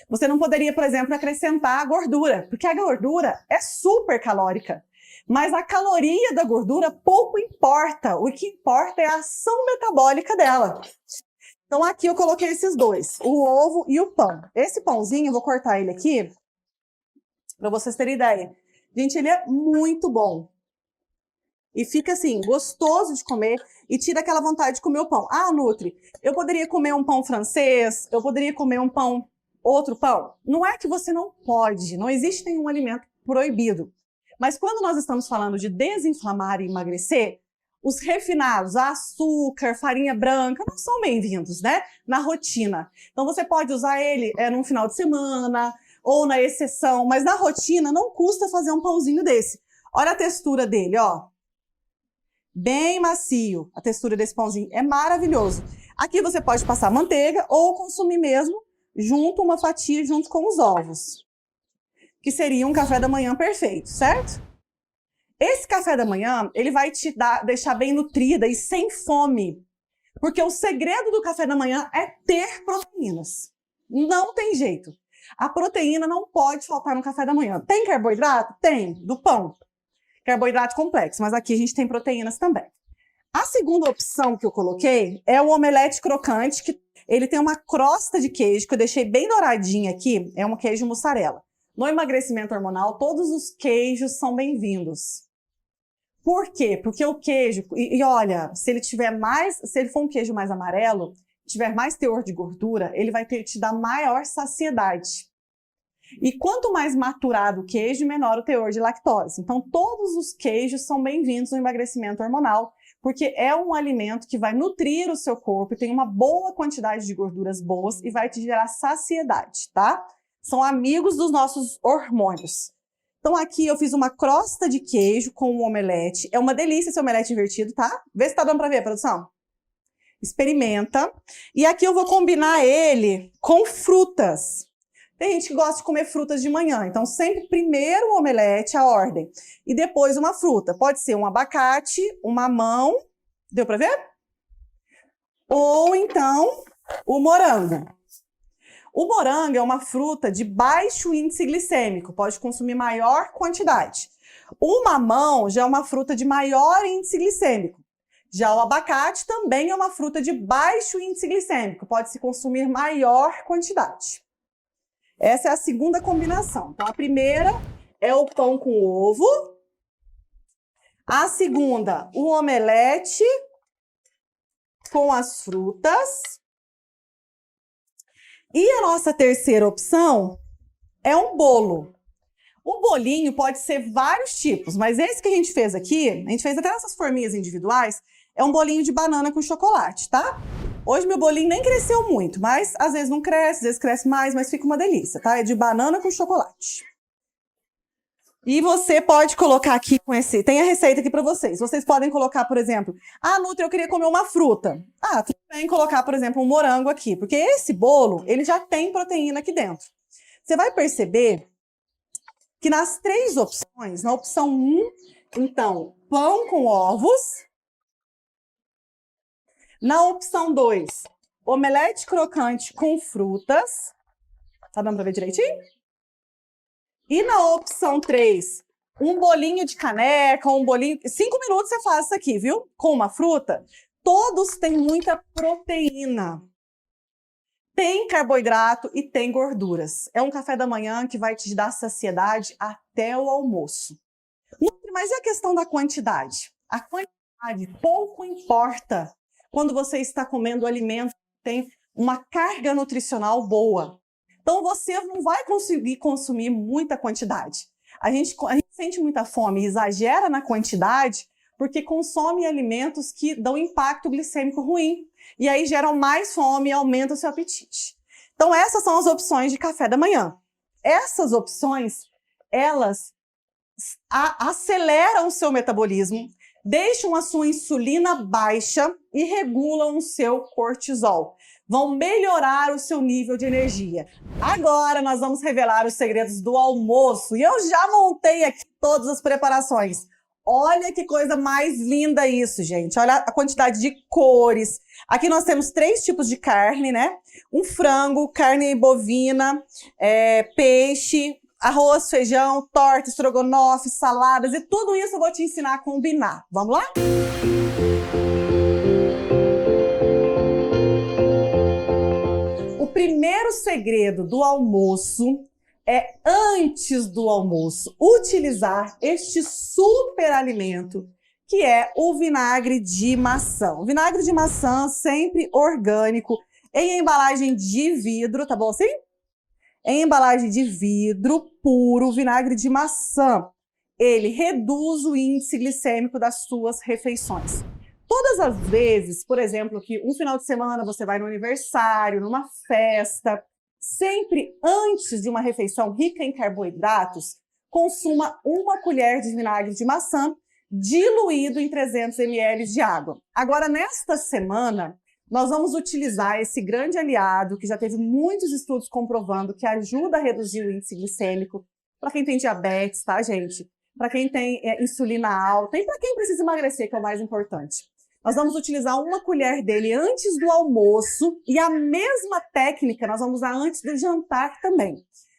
Você não poderia, por exemplo, acrescentar gordura, porque a gordura é super calórica. Mas a caloria da gordura pouco importa. O que importa é a ação metabólica dela. Então aqui eu coloquei esses dois, o ovo e o pão. Esse pãozinho, eu vou cortar ele aqui, para vocês terem ideia. Gente, ele é muito bom. E fica assim, gostoso de comer e tira aquela vontade de comer o pão. Ah, Nutri, eu poderia comer um pão francês, eu poderia comer um pão, outro pão. Não é que você não pode, não existe nenhum alimento proibido. Mas quando nós estamos falando de desinflamar e emagrecer, os refinados, açúcar, farinha branca, não são bem-vindos, né? Na rotina. Então você pode usar ele num final de semana ou na exceção, mas na rotina não custa fazer um pãozinho desse. Olha a textura dele, ó. Bem macio. A textura desse pãozinho é maravilhoso. Aqui você pode passar manteiga ou consumir mesmo junto, uma fatia junto com os ovos. Que seria um café da manhã perfeito, certo? Esse café da manhã, ele vai te deixar bem nutrida e sem fome. Porque o segredo do café da manhã é ter proteínas. Não tem jeito. A proteína não pode faltar no café da manhã. Tem carboidrato? Tem, do pão. Carboidrato complexo, mas aqui a gente tem proteínas também. A segunda opção que eu coloquei é o omelete crocante, que ele tem uma crosta de queijo, que eu deixei bem douradinha aqui, é um queijo mussarela. No emagrecimento hormonal, todos os queijos são bem-vindos. Por quê? Porque o queijo, e olha, se ele for um queijo mais amarelo, tiver mais teor de gordura, ele vai te dar maior saciedade. E quanto mais maturado o queijo, menor o teor de lactose. Então, todos os queijos são bem-vindos no emagrecimento hormonal, porque é um alimento que vai nutrir o seu corpo e tem uma boa quantidade de gorduras boas e vai te gerar saciedade, tá? São amigos dos nossos hormônios. Então aqui eu fiz uma crosta de queijo com um omelete. É uma delícia esse omelete invertido, tá? Vê se tá dando pra ver, produção. Experimenta. E aqui eu vou combinar ele com frutas. Tem gente que gosta de comer frutas de manhã. Então sempre primeiro o omelete, a ordem. E depois uma fruta. Pode ser um abacate, um mamão. Deu pra ver? Ou então o morango. O morango é uma fruta de baixo índice glicêmico, pode consumir maior quantidade. O mamão já é uma fruta de maior índice glicêmico. Já o abacate também é uma fruta de baixo índice glicêmico, pode se consumir maior quantidade. Essa é a segunda combinação. Então, a primeira é o pão com ovo. A segunda, o omelete com as frutas. E a nossa terceira opção é um bolo. O bolinho pode ser vários tipos, mas esse que a gente fez aqui, a gente fez até essas forminhas individuais, é um bolinho de banana com chocolate, tá? Hoje meu bolinho nem cresceu muito, mas às vezes não cresce, às vezes cresce mais, mas fica uma delícia, tá? É de banana com chocolate. E você pode colocar aqui com esse... Tem a receita aqui para vocês. Vocês podem colocar, por exemplo... Ah, Nutri, eu queria comer uma fruta. Ah, tudo bem colocar, por exemplo, um morango aqui. Porque esse bolo, ele já tem proteína aqui dentro. Você vai perceber que nas três opções, na opção 1, então, pão com ovos. Na opção 2, omelete crocante com frutas. Tá dando para ver direitinho? E na opção 3, um bolinho de caneca, um bolinho... 5 minutos você faz isso aqui, viu? Com uma fruta. Todos têm muita proteína. Tem carboidrato e tem gorduras. É um café da manhã que vai te dar saciedade até o almoço. Mas e a questão da quantidade? A quantidade pouco importa quando você está comendo alimentos que têm uma carga nutricional boa. Então, você não vai conseguir consumir muita quantidade. A gente sente muita fome e exagera na quantidade porque consome alimentos que dão impacto glicêmico ruim. E aí geram mais fome e aumenta o seu apetite. Então, essas são as opções de café da manhã. Essas opções, elas aceleram o seu metabolismo, deixam a sua insulina baixa e regulam o seu cortisol. Vão melhorar o seu nível de energia. Agora nós vamos revelar os segredos do almoço. E eu já montei aqui todas as preparações. Olha que coisa mais linda isso, gente. Olha a quantidade de cores. Aqui nós temos 3 tipos de carne, né? Um frango, carne bovina, peixe, arroz, feijão, torta, estrogonofe, saladas e tudo isso eu vou te ensinar a combinar. Vamos lá? O primeiro segredo do almoço é, antes do almoço, utilizar este super alimento que é o vinagre de maçã. O vinagre de maçã sempre orgânico, em embalagem de vidro, tá bom assim? Em embalagem de vidro puro, vinagre de maçã. Ele reduz o índice glicêmico das suas refeições. Todas as vezes, por exemplo, que um final de semana você vai no aniversário, numa festa, sempre antes de uma refeição rica em carboidratos, consuma 1 colher de vinagre de maçã diluído em 300 ml de água. Agora, nesta semana, nós vamos utilizar esse grande aliado, que já teve muitos estudos comprovando que ajuda a reduzir o índice glicêmico, para quem tem diabetes, tá, gente? Para quem tem insulina alta e para quem precisa emagrecer, que é o mais importante. Nós vamos utilizar 1 colher dele antes do almoço e a mesma técnica nós vamos usar antes do jantar também.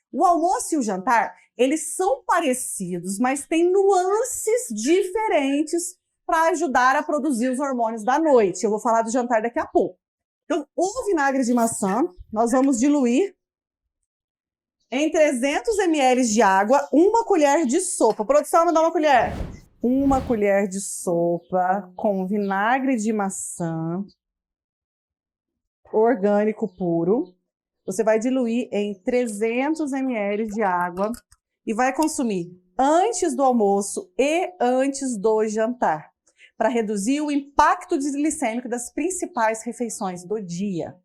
O almoço e o jantar, eles são parecidos, mas têm nuances diferentes para ajudar a produzir os hormônios da noite. Eu vou falar do jantar daqui a pouco. Então, o vinagre de maçã, nós vamos diluir em 300 ml de água, 1 colher de sopa. Produção, me dá 1 colher. 1 colher de sopa com vinagre de maçã orgânico puro. Você vai diluir em 300 ml de água e vai consumir antes do almoço e antes do jantar, para reduzir o impacto glicêmico das principais refeições do dia.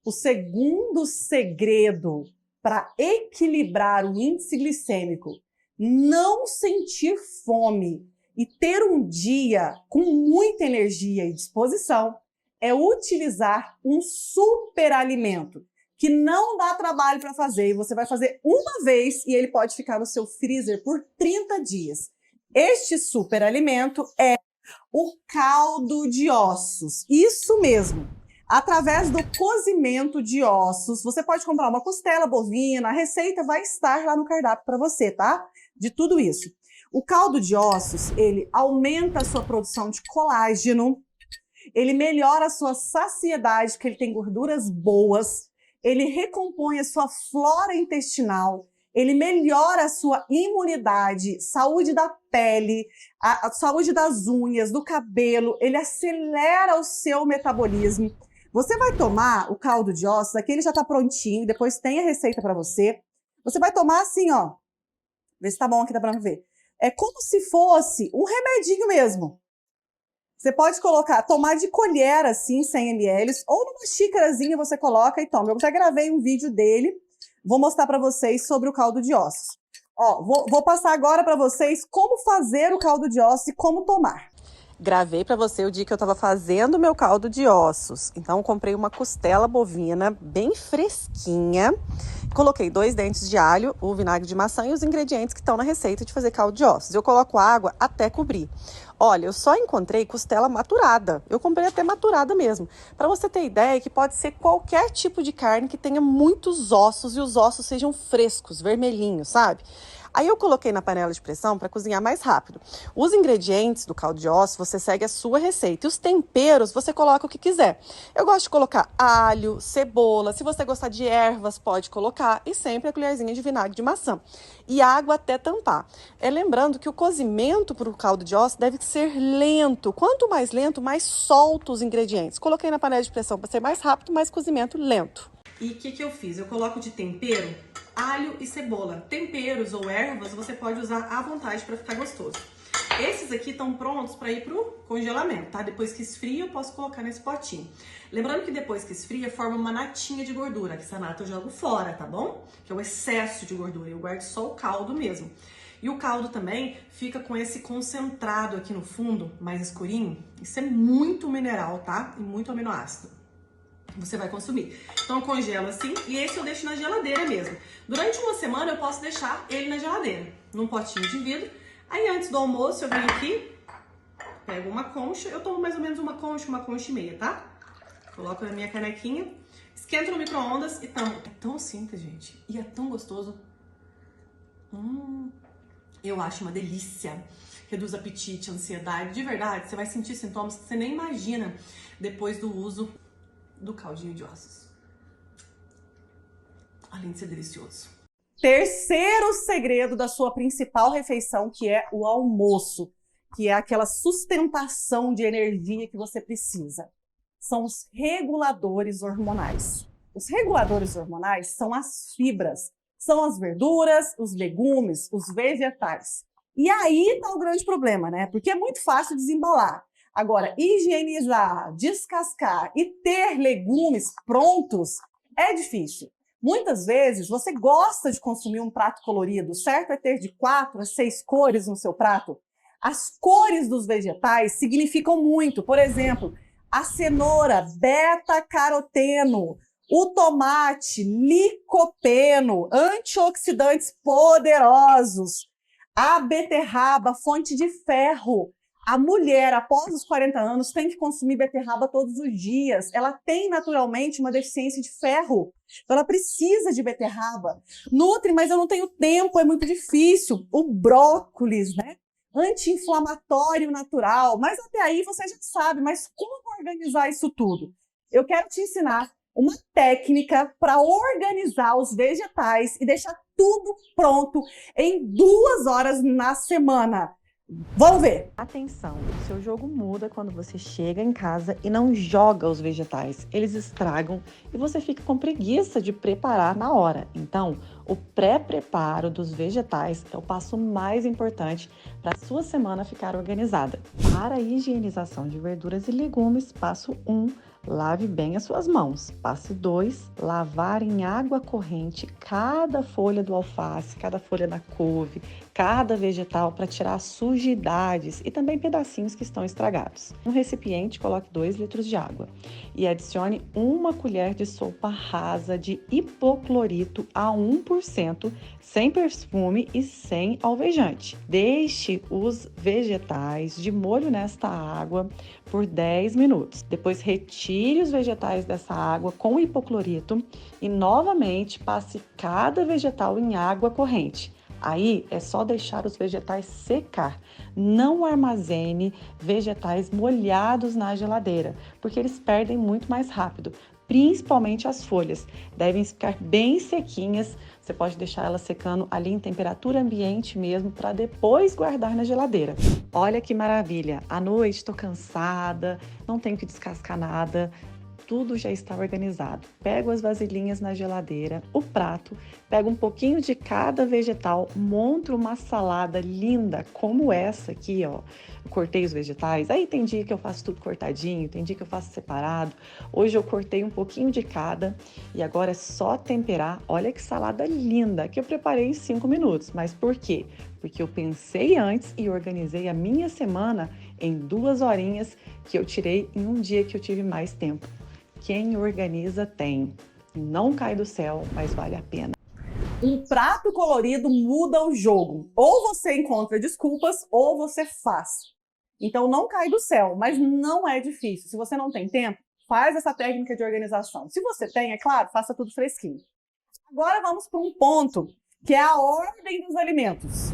O segundo segredo para equilibrar o índice glicêmico, não sentir fome e ter um dia com muita energia e disposição, é utilizar um superalimento que não dá trabalho para fazer e você vai fazer uma vez e ele pode ficar no seu freezer por 30 dias. Este superalimento é o caldo de ossos. Isso mesmo. Através do cozimento de ossos, você pode comprar uma costela bovina, a receita vai estar lá no cardápio para você, tá? De tudo isso. O caldo de ossos, ele aumenta a sua produção de colágeno, ele melhora a sua saciedade, porque ele tem gorduras boas, ele recompõe a sua flora intestinal, ele melhora a sua imunidade, saúde da pele, a saúde das unhas, do cabelo, ele acelera o seu metabolismo. Você vai tomar o caldo de ossos, aqui ele já tá prontinho, depois tem a receita para você. Você vai tomar assim, ó. Vê se tá bom aqui, dá pra ver. É como se fosse um remedinho mesmo. Você pode tomar de colher assim, 100 ml, ou numa xícarazinha você coloca e toma. Eu já gravei um vídeo dele, vou mostrar para vocês sobre o caldo de ossos. Ó, vou passar agora para vocês como fazer o caldo de ossos e como tomar. Gravei para você o dia que eu estava fazendo o meu caldo de ossos. Então, eu comprei uma costela bovina bem fresquinha. Coloquei 2 dentes de alho, o vinagre de maçã e os ingredientes que estão na receita de fazer caldo de ossos. Eu coloco água até cobrir. Olha, eu só encontrei costela maturada. Eu comprei até maturada mesmo. Para você ter ideia que pode ser qualquer tipo de carne que tenha muitos ossos e os ossos sejam frescos, vermelhinhos, sabe? Aí eu coloquei na panela de pressão para cozinhar mais rápido. Os ingredientes do caldo de ossos, você segue a sua receita. E os temperos, você coloca o que quiser. Eu gosto de colocar alho, cebola. Se você gostar de ervas, pode colocar. E sempre a colherzinha de vinagre de maçã. E água até tampar. Lembrando que o cozimento para o caldo de ossos deve ser lento. Quanto mais lento, mais solto os ingredientes. Coloquei na panela de pressão para ser mais rápido, mais cozimento lento. E o que eu fiz? Eu coloco de tempero alho e cebola. Temperos ou ervas você pode usar à vontade para ficar gostoso. Esses aqui estão prontos para ir pro congelamento, tá? Depois que esfria eu posso colocar nesse potinho. Lembrando que depois que esfria forma uma natinha de gordura, que essa nata eu jogo fora, tá bom? Que é o excesso de gordura, eu guardo só o caldo mesmo. E o caldo também fica com esse concentrado aqui no fundo, mais escurinho. Isso é muito mineral, tá? E muito aminoácido. Você vai consumir. Então eu congelo assim e esse eu deixo na geladeira mesmo. Durante uma semana eu posso deixar ele na geladeira, num potinho de vidro. Aí antes do almoço eu venho aqui, pego uma concha, eu tomo mais ou menos uma concha e meia, tá? Coloco na minha canequinha, esquento no micro-ondas e tomo. É tão simples, gente, e é tão gostoso. Eu acho uma delícia. Reduz apetite, ansiedade, de verdade, você vai sentir sintomas que você nem imagina depois do uso do caldinho de ossos. Além de ser delicioso. Terceiro segredo da sua principal refeição, que é o almoço, que é aquela sustentação de energia que você precisa. São os reguladores hormonais. Os reguladores hormonais são as fibras, são as verduras, os legumes, os vegetais. E aí está o grande problema, né? Porque é muito fácil desembalar. Agora, higienizar, descascar e ter legumes prontos é difícil. Muitas vezes você gosta de consumir um prato colorido, certo? É ter de 4 a 6 cores no seu prato. As cores dos vegetais significam muito. Por exemplo, a cenoura, beta-caroteno, o tomate, licopeno, antioxidantes poderosos, a beterraba, fonte de ferro. A mulher, após os 40 anos, tem que consumir beterraba todos os dias. Ela tem naturalmente uma deficiência de ferro. Então ela precisa de beterraba. Nutre, mas eu não tenho tempo, é muito difícil. O brócolis, né? Anti-inflamatório natural. Mas até aí você já sabe, mas como organizar isso tudo? Eu quero te ensinar uma técnica para organizar os vegetais e deixar tudo pronto em 2 horas na semana. Vamos ver! Atenção, o seu jogo muda quando você chega em casa e não joga os vegetais. Eles estragam e você fica com preguiça de preparar na hora. Então, o pré-preparo dos vegetais é o passo mais importante para a sua semana ficar organizada. Para a higienização de verduras e legumes, passo 1. Lave bem as suas mãos. Passo 2, lavar em água corrente cada folha do alface, cada folha da couve, cada vegetal para tirar sujidades e também pedacinhos que estão estragados. No recipiente, coloque 2 litros de água e adicione 1 colher de sopa rasa de hipoclorito a 1%, sem perfume e sem alvejante. Deixe os vegetais de molho nesta água por 10 minutos. Depois retire os vegetais dessa água com hipoclorito e novamente passe cada vegetal em água corrente. Aí é só deixar os vegetais secar. Não armazene vegetais molhados na geladeira, porque eles perdem muito mais rápido. Principalmente as folhas, devem ficar bem sequinhas. Você pode deixar elas secando ali em temperatura ambiente mesmo, para depois guardar na geladeira. Olha que maravilha! À noite estou cansada, não tenho que descascar nada. Tudo já está organizado. Pego as vasilhinhas na geladeira, o prato, pego um pouquinho de cada vegetal, monto uma salada linda como essa aqui, ó. Cortei os vegetais, aí tem dia que eu faço tudo cortadinho, tem dia que eu faço separado. Hoje eu cortei um pouquinho de cada e agora é só temperar. Olha que salada linda que eu preparei em 5 minutos. Mas por quê? Porque eu pensei antes e organizei a minha semana em 2 horinhas que eu tirei em um dia que eu tive mais tempo. Quem organiza tem. Não cai do céu, mas vale a pena. Um prato colorido muda o jogo. Ou você encontra desculpas, ou você faz. Então não cai do céu, mas não é difícil. Se você não tem tempo, faz essa técnica de organização. Se você tem, é claro, faça tudo fresquinho. Agora vamos para um ponto, que é a ordem dos alimentos.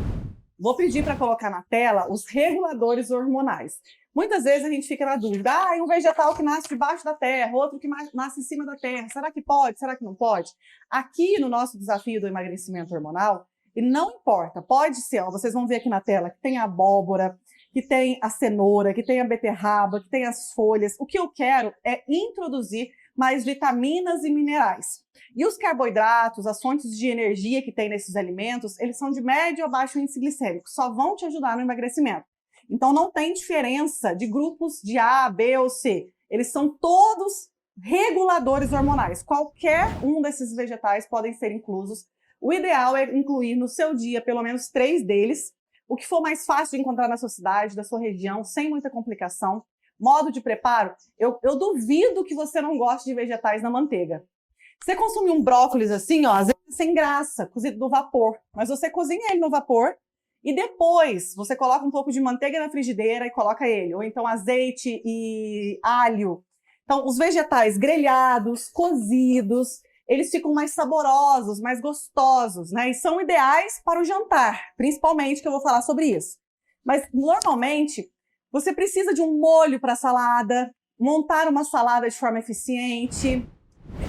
Vou pedir para colocar na tela os reguladores hormonais. Muitas vezes a gente fica na dúvida, um vegetal que nasce debaixo da terra, outro que nasce em cima da terra, será que pode, será que não pode? Aqui no nosso desafio do emagrecimento hormonal, e não importa, pode ser, vocês vão ver aqui na tela que tem a abóbora, que tem a cenoura, que tem a beterraba, que tem as folhas. O que eu quero é introduzir mais vitaminas e minerais. E os carboidratos, as fontes de energia que tem nesses alimentos, eles são de médio a baixo índice glicêmico, só vão te ajudar no emagrecimento. Então não tem diferença de grupos de A, B ou C. Eles são todos reguladores hormonais. Qualquer um desses vegetais podem ser inclusos O ideal é incluir no seu dia pelo menos 3 deles, o que for mais fácil de encontrar na sua cidade, da sua região, sem muita complicação. Modo de preparo, eu duvido que você não goste de vegetais na manteiga. Você consumir um brócolis assim, ó, às vezes sem graça, cozido no vapor, mas você cozinha ele no vapor e depois você coloca um pouco de manteiga na frigideira e coloca ele, ou então azeite e alho. Então, os vegetais grelhados, cozidos, eles ficam mais saborosos, mais gostosos, né? E são ideais para o jantar, principalmente, que eu vou falar sobre isso. Mas, normalmente, você precisa de um molho para salada, montar uma salada de forma eficiente.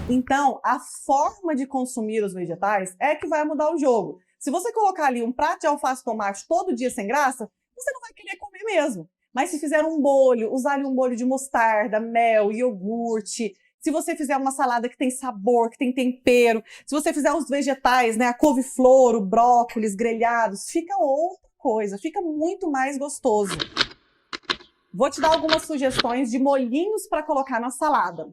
Então, a forma de consumir os vegetais é que vai mudar o jogo. Se você colocar ali um prato de alface e tomate todo dia sem graça, você não vai querer comer mesmo. Mas se fizer um molho, usar ali um molho de mostarda, mel, iogurte, se você fizer uma salada que tem sabor, que tem tempero, se você fizer os vegetais, né, a couve-flor, o brócolis grelhados, fica outra coisa, fica muito mais gostoso. Vou te dar algumas sugestões de molhinhos para colocar na salada.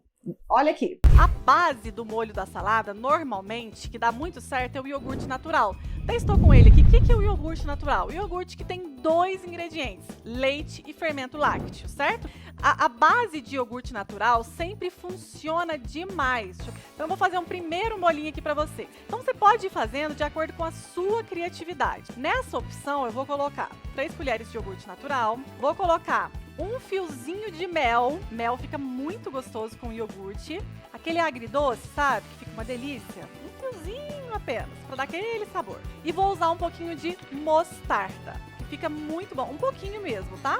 Olha aqui. A base do molho da salada, normalmente, que dá muito certo, é o iogurte natural. Até estou com ele aqui. O que é o iogurte natural? O iogurte que tem 2 ingredientes, leite e fermento lácteo, certo? A base de iogurte natural sempre funciona demais. Então eu vou fazer um primeiro molhinho aqui para você. Então você pode ir fazendo de acordo com a sua criatividade. Nessa opção eu vou colocar 3 colheres de iogurte natural, vou colocar um fiozinho de mel. Mel fica muito gostoso com iogurte. Aquele agridoce, sabe? Que fica uma delícia. Um fiozinho apenas, para dar aquele sabor. E vou usar um pouquinho de mostarda, que fica muito bom. Um pouquinho mesmo, tá?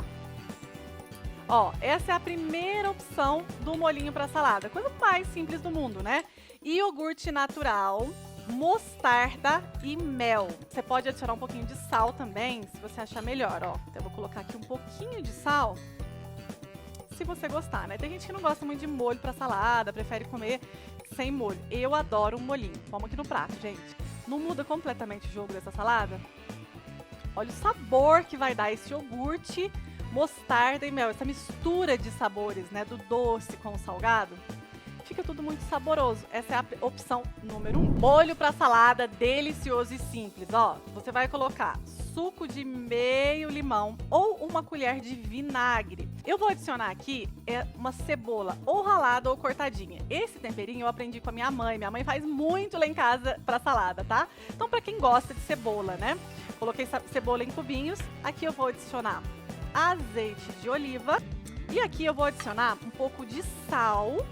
Ó, essa é a primeira opção do molhinho para salada. Coisa mais simples do mundo, né? Iogurte natural, mostarda e mel. Você pode adicionar um pouquinho de sal também, se você achar melhor, ó. Então eu vou colocar aqui um pouquinho de sal, se você gostar, né? Tem gente que não gosta muito de molho para salada, prefere comer sem molho. Eu adoro um molhinho. Vamos aqui no prato, gente. Não muda completamente o jogo dessa salada? Olha o sabor que vai dar esse iogurte, mostarda e mel. Essa mistura de sabores, né? Do doce com o salgado. Fica tudo muito saboroso. Essa é a opção número 1. Molho para salada, delicioso e simples. Ó, você vai colocar suco de meio limão ou uma colher de vinagre. Eu vou adicionar aqui uma cebola ou ralada ou cortadinha. Esse temperinho eu aprendi com a minha mãe. Minha mãe faz muito lá em casa para salada, tá? Então, para quem gosta de cebola, né? Coloquei cebola em cubinhos. Aqui eu vou adicionar azeite de oliva. E aqui eu vou adicionar um pouco de sal.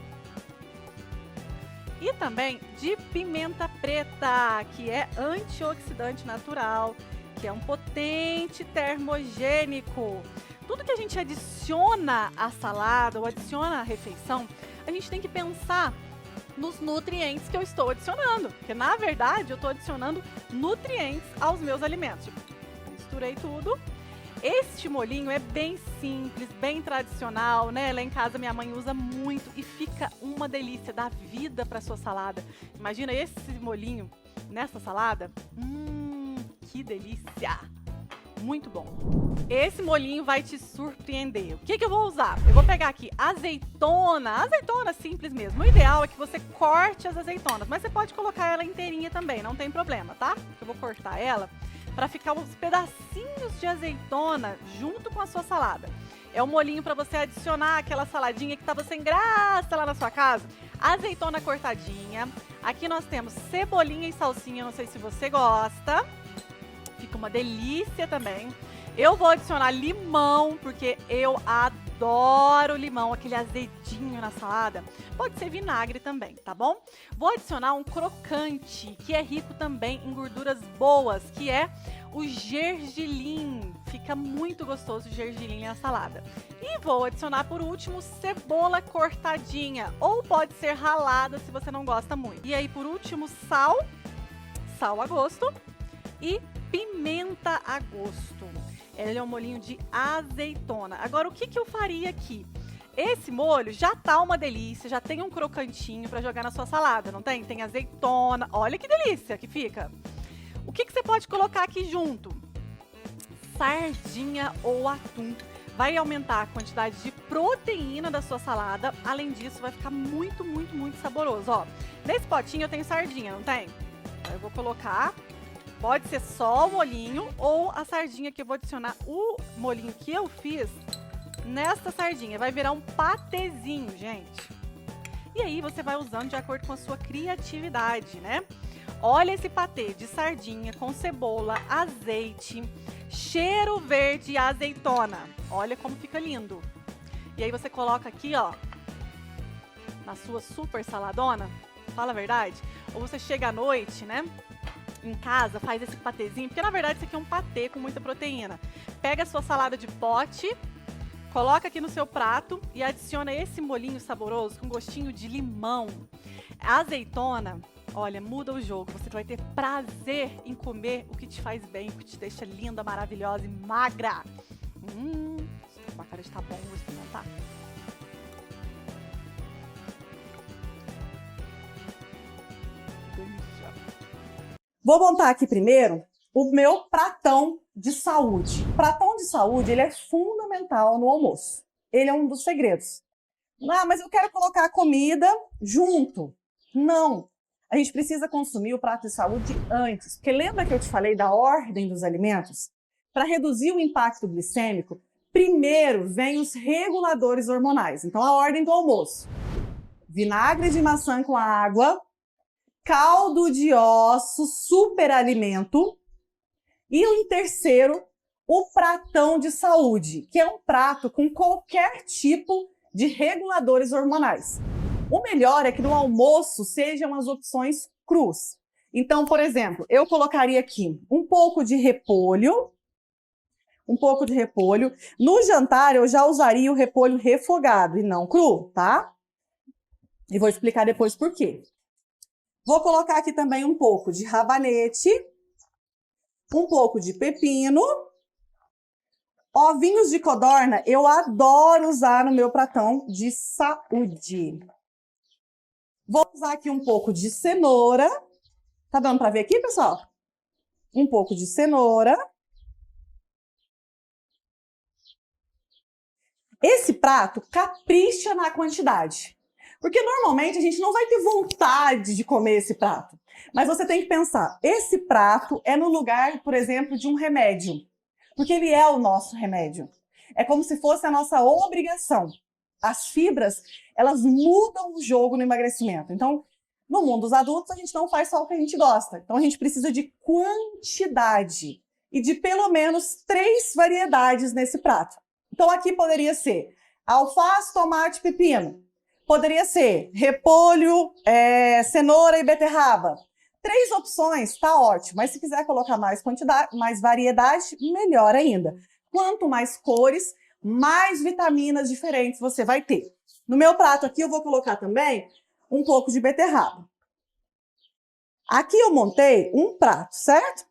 E também de pimenta preta, que é antioxidante natural, que é um potente termogênico. Tudo que a gente adiciona à salada ou adiciona à refeição, a gente tem que pensar nos nutrientes que eu estou adicionando. Porque, na verdade, eu estou adicionando nutrientes aos meus alimentos. Misturei tudo. Este molhinho é bem simples, bem tradicional, né? Lá em casa minha mãe usa muito e fica uma delícia, dá vida para sua salada. Imagina esse molhinho nessa salada. Que delícia! Muito bom. Esse molhinho vai te surpreender. O que eu vou usar? Eu vou pegar aqui azeitona simples mesmo. O ideal é que você corte as azeitonas, mas você pode colocar ela inteirinha também, não tem problema, tá? Eu vou cortar ela para ficar uns pedacinhos de azeitona junto com a sua salada. É um molhinho para você adicionar aquela saladinha que estava sem graça lá na sua casa. Azeitona cortadinha. Aqui nós temos cebolinha e salsinha, não sei se você gosta. Fica uma delícia também. Eu vou adicionar limão, porque eu adoro limão, aquele azedinho na salada. Pode ser vinagre também, tá bom? Vou adicionar um crocante, que é rico também em gorduras boas, que é o gergelim. Fica muito gostoso o gergelim na salada. E vou adicionar, por último, cebola cortadinha, ou pode ser ralada, se você não gosta muito. E aí, por último, sal a gosto e pimenta a gosto. Ele é um molhinho de azeitona. Agora, o que eu faria aqui? Esse molho já tá uma delícia, já tem um crocantinho para jogar na sua salada, não tem? Tem azeitona, olha que delícia que fica. O que você pode colocar aqui junto? Sardinha ou atum. Vai aumentar a quantidade de proteína da sua salada. Além disso, vai ficar muito, muito, muito saboroso. Ó, nesse potinho eu tenho sardinha, não tem? Eu vou colocar, pode ser só o molhinho ou a sardinha, que eu vou adicionar o molhinho que eu fiz nesta sardinha. Vai virar um patezinho, gente. E aí você vai usando de acordo com a sua criatividade, né? Olha esse patê de sardinha com cebola, azeite, cheiro verde e azeitona. Olha como fica lindo. E aí você coloca aqui, ó, na sua super saladona, fala a verdade. Ou você chega à noite, né, em casa, faz esse patezinho, porque na verdade isso aqui é um patê com muita proteína. Pega a sua salada de pote, coloca aqui no seu prato e adiciona esse molhinho saboroso com gostinho de limão. A azeitona, olha, muda o jogo. Você vai ter prazer em comer o que te faz bem, o que te deixa linda, maravilhosa e magra. A cara está bom, vou experimentar. Vou montar aqui primeiro o meu pratão de saúde. O pratão de saúde, ele é fundamental no almoço. Ele é um dos segredos. Ah, mas eu quero colocar a comida junto. Não. A gente precisa consumir o prato de saúde antes. Porque lembra que eu te falei da ordem dos alimentos? Para reduzir o impacto glicêmico, primeiro vem os reguladores hormonais. Então, a ordem do almoço. Vinagre de maçã com água, caldo de ossos, superalimento. E em terceiro, o pratão de saúde, que é um prato com qualquer tipo de reguladores hormonais. O melhor é que no almoço sejam as opções crus. Então, por exemplo, eu colocaria aqui um pouco de repolho. No jantar, eu já usaria o repolho refogado e não cru, tá? E vou explicar depois por quê. Vou colocar aqui também um pouco de rabanete, um pouco de pepino. Ovinhos de codorna eu adoro usar no meu pratão de saúde. Vou usar aqui um pouco de cenoura. Tá dando para ver aqui, pessoal? Um pouco de cenoura. Esse prato capricha na quantidade. Porque normalmente a gente não vai ter vontade de comer esse prato. Mas você tem que pensar, esse prato é no lugar, por exemplo, de um remédio. Porque ele é o nosso remédio. É como se fosse a nossa obrigação. As fibras, elas mudam o jogo no emagrecimento. Então, no mundo dos adultos, a gente não faz só o que a gente gosta. Então, a gente precisa de quantidade e de pelo menos 3 variedades nesse prato. Então, aqui poderia ser alface, tomate, pepino. Poderia ser repolho, cenoura e beterraba. 3 opções, tá ótimo. Mas se quiser colocar mais quantidade, mais variedade, melhor ainda. Quanto mais cores, mais vitaminas diferentes você vai ter. No meu prato aqui eu vou colocar também um pouco de beterraba. Aqui eu montei um prato, certo?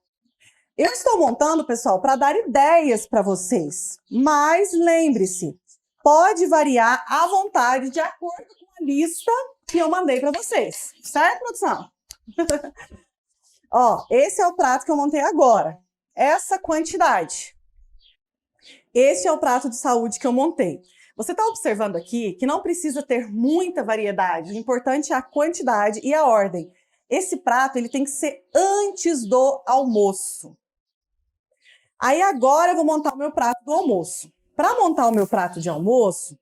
Eu estou montando, pessoal, para dar ideias para vocês. Mas lembre-se, pode variar à vontade de acordo com a lista que eu mandei para vocês. Certo, produção? Ó, esse é o prato que eu montei agora. Essa quantidade. Esse é o prato de saúde que eu montei. Você está observando aqui que não precisa ter muita variedade. O importante é a quantidade e a ordem. Esse prato ele tem que ser antes do almoço. Aí agora eu vou montar o meu prato do almoço. Para montar o meu prato de almoço,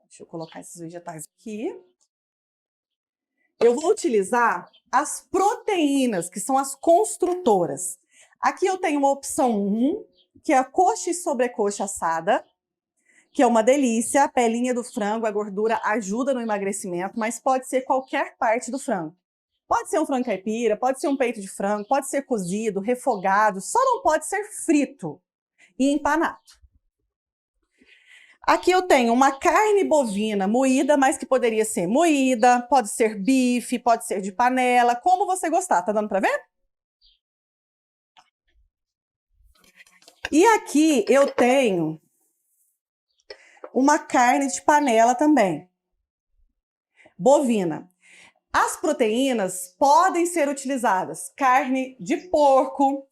deixa eu colocar esses vegetais aqui. Eu vou utilizar as proteínas, que são as construtoras. Aqui eu tenho uma opção 1, que é a coxa e sobrecoxa assada, que é uma delícia. A pelinha do frango, a gordura ajuda no emagrecimento, mas pode ser qualquer parte do frango. Pode ser um frango caipira, pode ser um peito de frango, pode ser cozido, refogado, só não pode ser frito e empanado. Aqui eu tenho uma carne bovina moída, mas que poderia ser moída, pode ser bife, pode ser de panela, como você gostar. Tá dando para ver? E aqui eu tenho uma carne de panela também, bovina. As proteínas podem ser utilizadas carne de porco,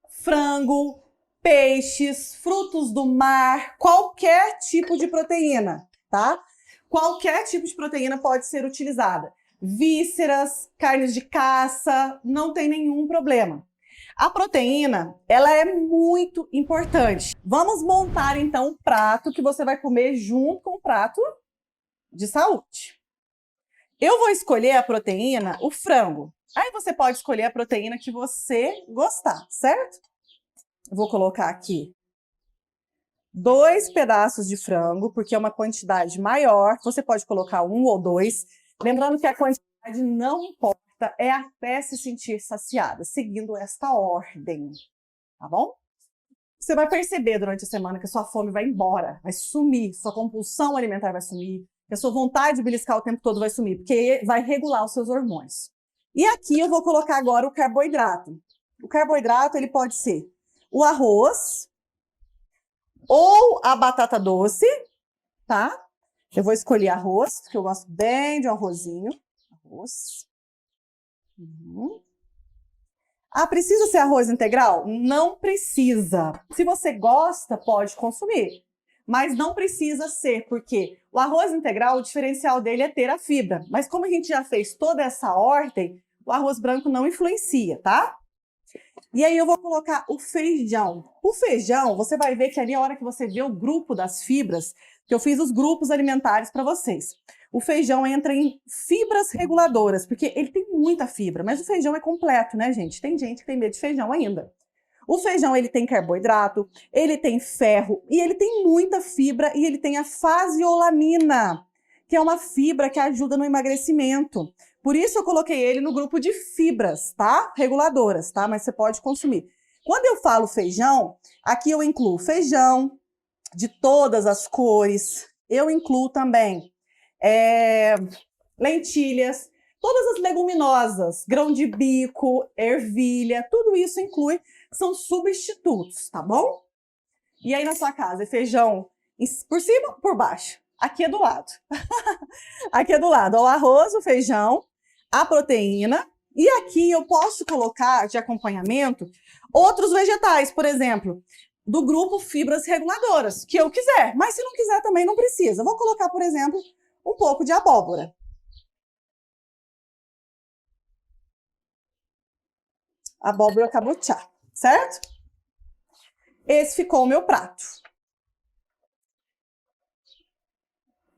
frango, peixes, frutos do mar, qualquer tipo de proteína, tá? Qualquer tipo de proteína pode ser utilizada. vísceras, carnes de caça, não tem nenhum problema. A proteína, ela é muito importante. Vamos montar então um prato que você vai comer junto com o prato de saúde. Eu vou escolher a proteína, o frango. Aí você pode escolher a proteína que você gostar, certo? Eu vou colocar aqui 2 pedaços de frango, porque é uma quantidade maior. Você pode colocar 1 ou 2. Lembrando que a quantidade não importa, é até se sentir saciada, seguindo esta ordem, tá bom? Você vai perceber durante a semana que a sua fome vai embora, vai sumir, sua compulsão alimentar vai sumir, que a sua vontade de beliscar o tempo todo vai sumir, porque vai regular os seus hormônios. E aqui eu vou colocar agora o carboidrato. O carboidrato, ele pode ser o arroz ou a batata doce, tá? Eu vou escolher arroz, porque eu gosto bem de um arrozinho. Arroz. Ah, precisa ser arroz integral? Não precisa. Se você gosta, pode consumir. Mas não precisa ser, porque o arroz integral, o diferencial dele é ter a fibra. Mas como a gente já fez toda essa ordem, o arroz branco não influencia, tá? E aí eu vou colocar o feijão. O feijão, você vai ver que ali a hora que você vê o grupo das fibras, que eu fiz os grupos alimentares para vocês. O feijão entra em fibras reguladoras, porque ele tem muita fibra, mas o feijão é completo, né, gente? Tem gente que tem medo de feijão ainda. O feijão, ele tem carboidrato, ele tem ferro, e ele tem muita fibra, e ele tem a faseolamina, que é uma fibra que ajuda no emagrecimento. Por isso eu coloquei ele no grupo de fibras, tá? Reguladoras, tá? Mas você pode consumir. Quando eu falo feijão, aqui eu incluo feijão de todas as cores, eu incluo também lentilhas, todas as leguminosas, grão de bico, ervilha, tudo isso inclui, são substitutos, tá bom? E aí na sua casa, é feijão por cima ou por baixo? Aqui é do lado. Aqui é do lado, o arroz, o feijão, a proteína, e aqui eu posso colocar de acompanhamento outros vegetais, por exemplo, do grupo fibras reguladoras, que eu quiser, mas se não quiser também não precisa. Vou colocar, por exemplo, um pouco de abóbora. Abóbora cabotiá, certo? Esse ficou o meu prato.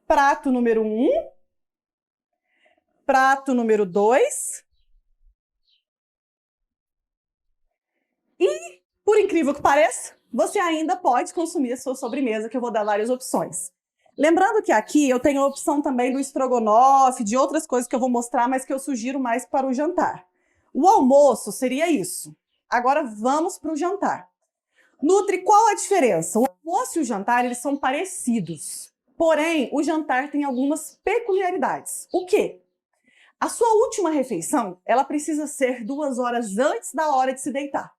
Prato número 1. Prato número 2. E, por incrível que pareça, você ainda pode consumir a sua sobremesa, que eu vou dar várias opções. Lembrando que aqui eu tenho a opção também do estrogonofe, de outras coisas que eu vou mostrar, mas que eu sugiro mais para o jantar. O almoço seria isso. Agora vamos para o jantar. Nutri, qual a diferença? O almoço e o jantar, eles são parecidos. Porém, o jantar tem algumas peculiaridades. O quê? A sua última refeição, ela precisa ser 2 horas antes da hora de se deitar.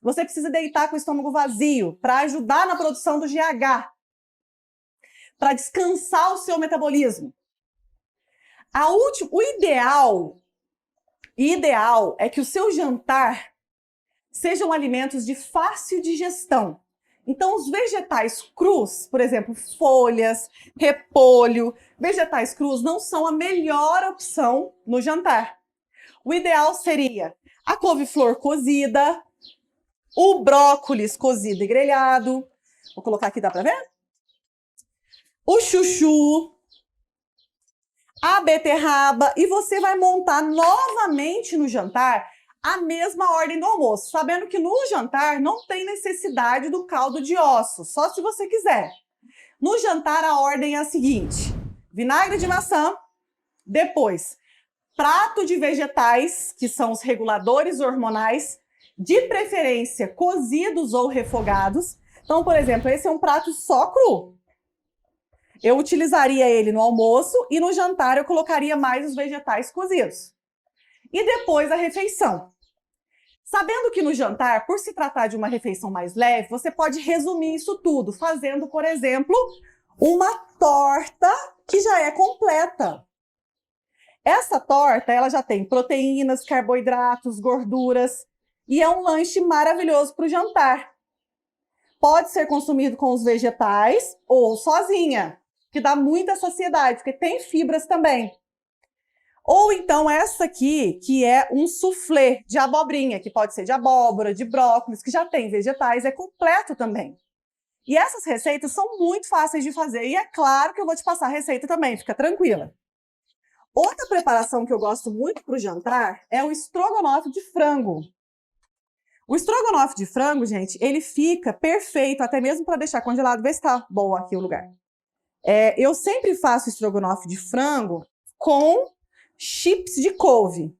Você precisa deitar com o estômago vazio para ajudar na produção do GH, para descansar o seu metabolismo. O ideal é que o seu jantar sejam alimentos de fácil digestão. Então, os vegetais crus, por exemplo, folhas, repolho, vegetais crus não são a melhor opção no jantar. O ideal seria a couve-flor cozida, o brócolis cozido e grelhado. Vou colocar aqui, dá para ver? O chuchu, a beterraba, e você vai montar novamente no jantar a mesma ordem do almoço, sabendo que no jantar não tem necessidade do caldo de ossos, só se você quiser. No jantar a ordem é a seguinte: vinagre de maçã, depois prato de vegetais, que são os reguladores hormonais, de preferência cozidos ou refogados. Então, por exemplo, esse é um prato só cru. Eu utilizaria ele no almoço e no jantar eu colocaria mais os vegetais cozidos. E depois a refeição. Sabendo que no jantar, por se tratar de uma refeição mais leve, você pode resumir isso tudo, fazendo, por exemplo, uma torta que já é completa. Essa torta, ela já tem proteínas, carboidratos, gorduras e é um lanche maravilhoso para o jantar. Pode ser consumido com os vegetais ou sozinha, que dá muita saciedade, porque tem fibras também. Ou então essa aqui, que é um soufflé de abobrinha, que pode ser de abóbora, de brócolis, que já tem vegetais, é completo também. E essas receitas são muito fáceis de fazer, e é claro que eu vou te passar a receita também, fica tranquila. Outra preparação que eu gosto muito para o jantar é o estrogonofe de frango. O estrogonofe de frango, gente, ele fica perfeito, até mesmo para deixar congelado, ver se tá bom aqui o lugar. Eu sempre faço estrogonofe de frango com chips de couve.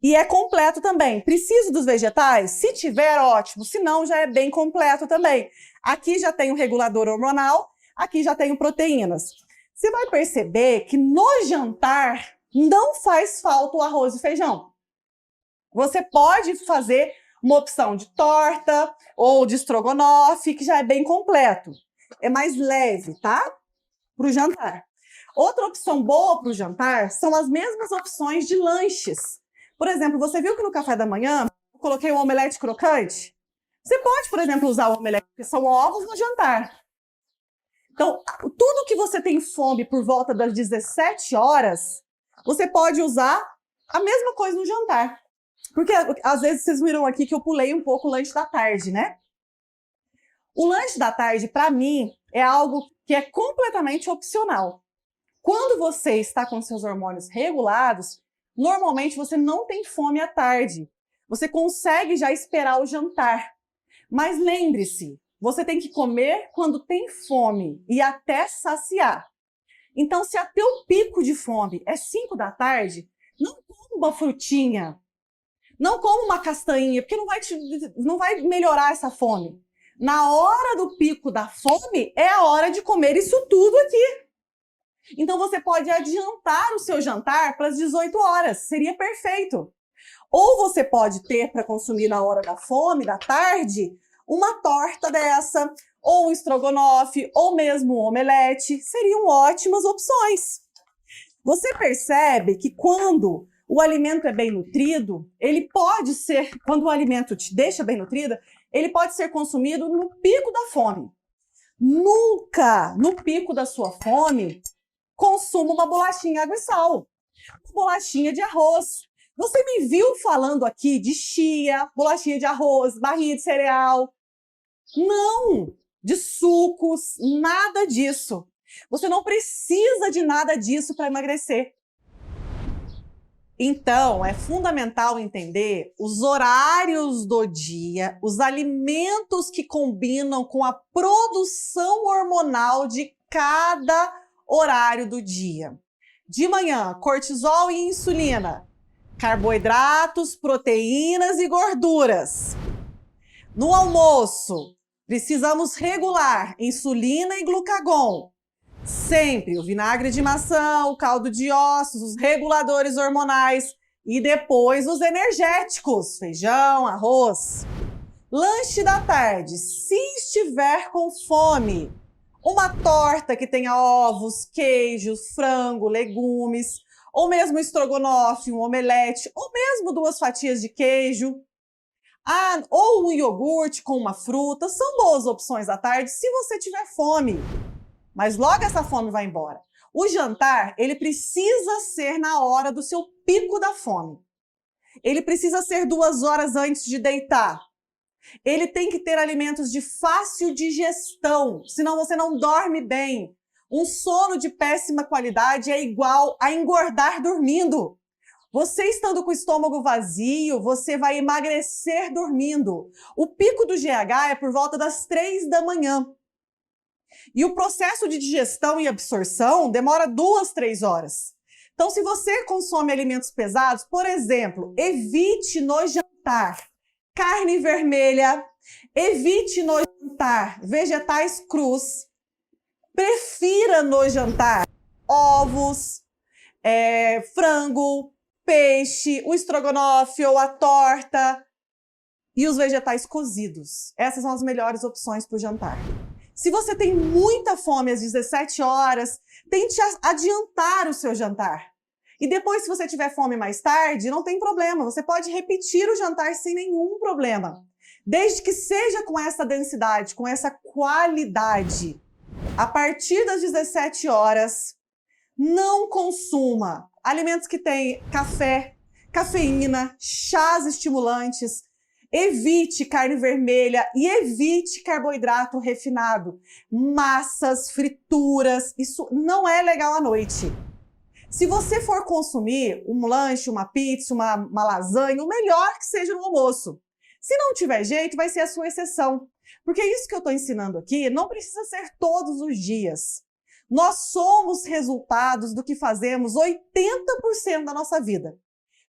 E é completo também. Preciso dos vegetais? Se tiver, ótimo. Se não, já é bem completo também. Aqui já tem o regulador hormonal, aqui já tenho proteínas. Você vai perceber que no jantar não faz falta o arroz e feijão. Você pode fazer uma opção de torta ou de estrogonofe, que já é bem completo. É mais leve, tá? Para o jantar. Outra opção boa para o jantar são as mesmas opções de lanches. Por exemplo, você viu que no café da manhã eu coloquei um omelete crocante? Você pode, por exemplo, usar o omelete, que são ovos, no jantar. Então, tudo que você tem fome por volta das 17 horas, você pode usar a mesma coisa no jantar. Porque, às vezes, vocês viram aqui que eu pulei um pouco o lanche da tarde, né? O lanche da tarde, para mim, é algo que é completamente opcional. Quando você está com seus hormônios regulados, normalmente você não tem fome à tarde. Você consegue já esperar o jantar. Mas lembre-se, você tem que comer quando tem fome e até saciar. Então, se até o pico de fome é 5 da tarde, não coma uma frutinha, não coma uma castanha, porque não vai melhorar essa fome. Na hora do pico da fome, é a hora de comer isso tudo aqui. Então, você pode adiantar o seu jantar para as 18 horas, seria perfeito. Ou você pode ter para consumir na hora da fome, da tarde, uma torta dessa, ou um estrogonofe, ou mesmo um omelete, seriam ótimas opções. Você percebe que quando o alimento é bem nutrido, ele pode ser, quando o alimento te deixa bem nutrida, ele pode ser consumido no pico da fome. Nunca, no pico da sua fome, consuma uma bolachinha água e sal, uma bolachinha de arroz. Você me viu falando aqui de chia, bolachinha de arroz, barrinha de cereal? Não! De sucos, nada disso. Você não precisa de nada disso para emagrecer. Então, é fundamental entender os horários do dia, os alimentos que combinam com a produção hormonal de cada horário do dia. De manhã, cortisol e insulina. Carboidratos, proteínas e gorduras. No almoço, precisamos regular insulina e glucagon. Sempre o vinagre de maçã, o caldo de ossos, os reguladores hormonais e depois os energéticos, feijão, arroz. Lanche da tarde, se estiver com fome, uma torta que tenha ovos, queijos, frango, legumes, ou mesmo estrogonofe, um omelete, ou mesmo 2 fatias de queijo. Ou um iogurte com uma fruta, são boas opções à tarde se você tiver fome. Mas logo essa fome vai embora. O jantar, ele precisa ser na hora do seu pico da fome. Ele precisa ser 2 horas antes de deitar. Ele tem que ter alimentos de fácil digestão, senão você não dorme bem. Um sono de péssima qualidade é igual a engordar dormindo. Você estando com o estômago vazio, você vai emagrecer dormindo. O pico do GH é por volta das 3 da manhã. E o processo de digestão e absorção demora 2, 3 horas. Então, se você consome alimentos pesados, por exemplo, evite no jantar carne vermelha, evite no jantar vegetais crus, prefira no jantar ovos, frango, peixe, o estrogonofe ou a torta e os vegetais cozidos. Essas são as melhores opções para o jantar. Se você tem muita fome às 17 horas, tente adiantar o seu jantar. E depois, se você tiver fome mais tarde, não tem problema. Você pode repetir o jantar sem nenhum problema. Desde que seja com essa densidade, com essa qualidade. A partir das 17 horas, Não consuma alimentos que têm café, cafeína, chás estimulantes. Evite carne vermelha e evite carboidrato refinado, massas, frituras. Isso não é legal à noite. Se você for consumir um lanche, uma pizza, uma lasanha, o melhor que seja no almoço. Se não tiver jeito, vai ser a sua exceção. Porque isso que eu estou ensinando aqui não precisa ser todos os dias. Nós somos resultados do que fazemos 80% da nossa vida.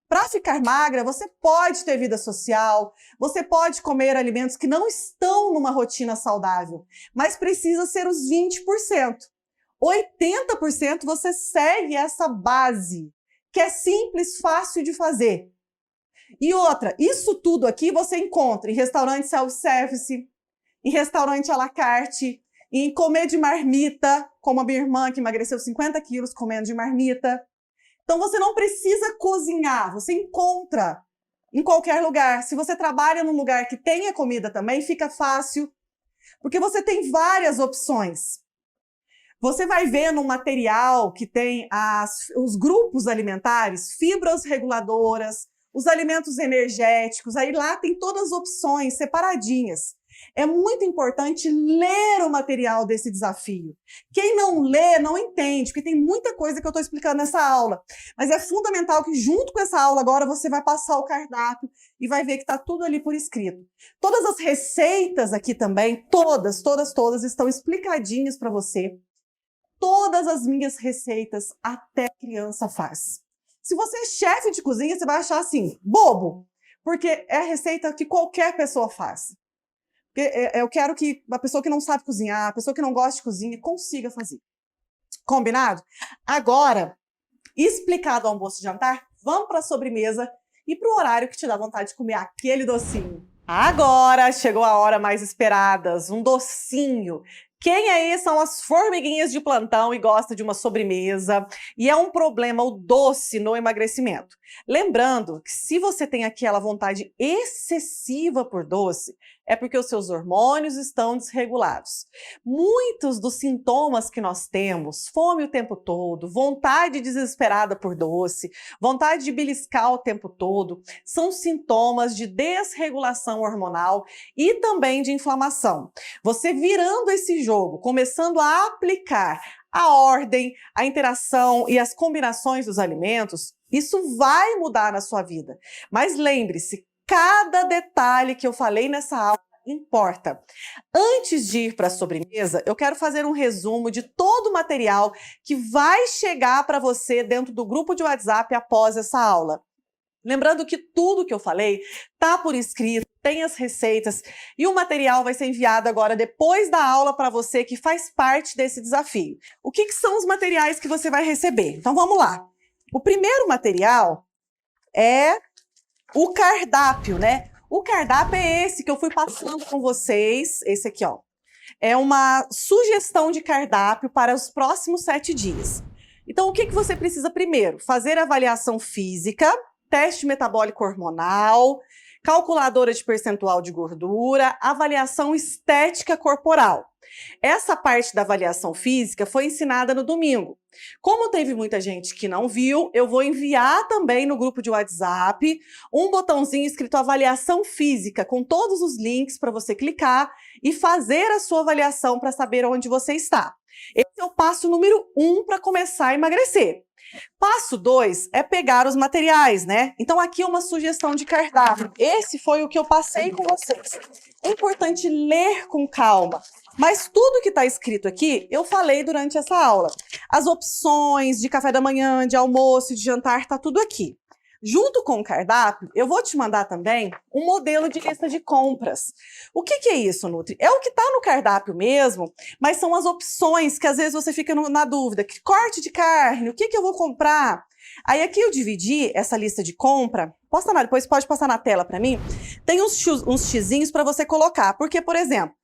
Para ficar magra, você pode ter vida social, você pode comer alimentos que não estão numa rotina saudável, mas precisa ser os 20%. 80% você segue essa base, que é simples, fácil de fazer. E outra, isso tudo aqui você encontra em restaurante self-service, em restaurante à la carte, em comer de marmita, como a minha irmã que emagreceu 50 quilos comendo de marmita. Então você não precisa cozinhar, você encontra em qualquer lugar. Se você trabalha num lugar que tenha comida também, fica fácil, porque você tem várias opções. Você vai ver no material que tem os grupos alimentares, fibras reguladoras, os alimentos energéticos, aí lá tem todas as opções separadinhas. É muito importante ler o material desse desafio. Quem não lê, não entende, porque tem muita coisa que eu estou explicando nessa aula. Mas é fundamental que junto com essa aula agora você vai passar o cardápio e vai ver que está tudo ali por escrito. Todas as receitas aqui também, todas estão explicadinhas para você. Todas as minhas receitas até criança faz. Se você é chefe de cozinha, você vai achar assim, bobo, porque é a receita que qualquer pessoa faz. Eu quero que a pessoa que não sabe cozinhar, a pessoa que não gosta de cozinha, consiga fazer. Combinado? Agora, explicado o almoço e jantar, vamos para a sobremesa e para o horário que te dá vontade de comer aquele docinho. Agora chegou a hora mais esperada, um docinho. Quem aí são as formiguinhas de plantão e gosta de uma sobremesa? E é um problema o doce no emagrecimento. Lembrando que se você tem aquela vontade excessiva por doce, é porque os seus hormônios estão desregulados. Muitos dos sintomas que nós temos, fome o tempo todo, vontade desesperada por doce, vontade de beliscar o tempo todo, são sintomas de desregulação hormonal e também de inflamação. Você virando esse jogo, começando a aplicar a ordem, a interação e as combinações dos alimentos, isso vai mudar na sua vida. Mas lembre-se, cada detalhe que eu falei nessa aula importa. Antes de ir para a sobremesa, eu quero fazer um resumo de todo o material que vai chegar para você dentro do grupo de WhatsApp após essa aula. Lembrando que tudo que eu falei está por escrito, tem as receitas e o material vai ser enviado agora depois da aula para você que faz parte desse desafio. O que são os materiais que você vai receber? Então vamos lá. O primeiro material é o cardápio, né? O cardápio é esse que eu fui passando com vocês, esse aqui, ó. É uma sugestão de cardápio para os próximos 7 dias. Então, o que você precisa primeiro? Fazer avaliação física, teste metabólico hormonal, calculadora de percentual de gordura, avaliação estética corporal. Essa parte da avaliação física foi ensinada no domingo. Como teve muita gente que não viu, eu vou enviar também no grupo de WhatsApp um botãozinho escrito avaliação física, com todos os links para você clicar e fazer a sua avaliação para saber onde você está. Esse é o passo número 1 para começar a emagrecer. Passo 2 é pegar os materiais, né? Então aqui é uma sugestão de cardápio. Esse foi o que eu passei com vocês. É importante ler com calma, mas tudo que está escrito aqui eu falei durante essa aula. As opções de café da manhã, de almoço, de jantar, está tudo aqui. Junto com o cardápio, eu vou te mandar também um modelo de lista de compras. O que é isso, Nutri? É o que está no cardápio mesmo, mas são as opções que às vezes você fica na dúvida. Que corte de carne, o que eu vou comprar? Aí aqui eu dividi essa lista de compra. Depois pode passar na tela para mim. Tem uns xizinhos para você colocar. Porque, por exemplo,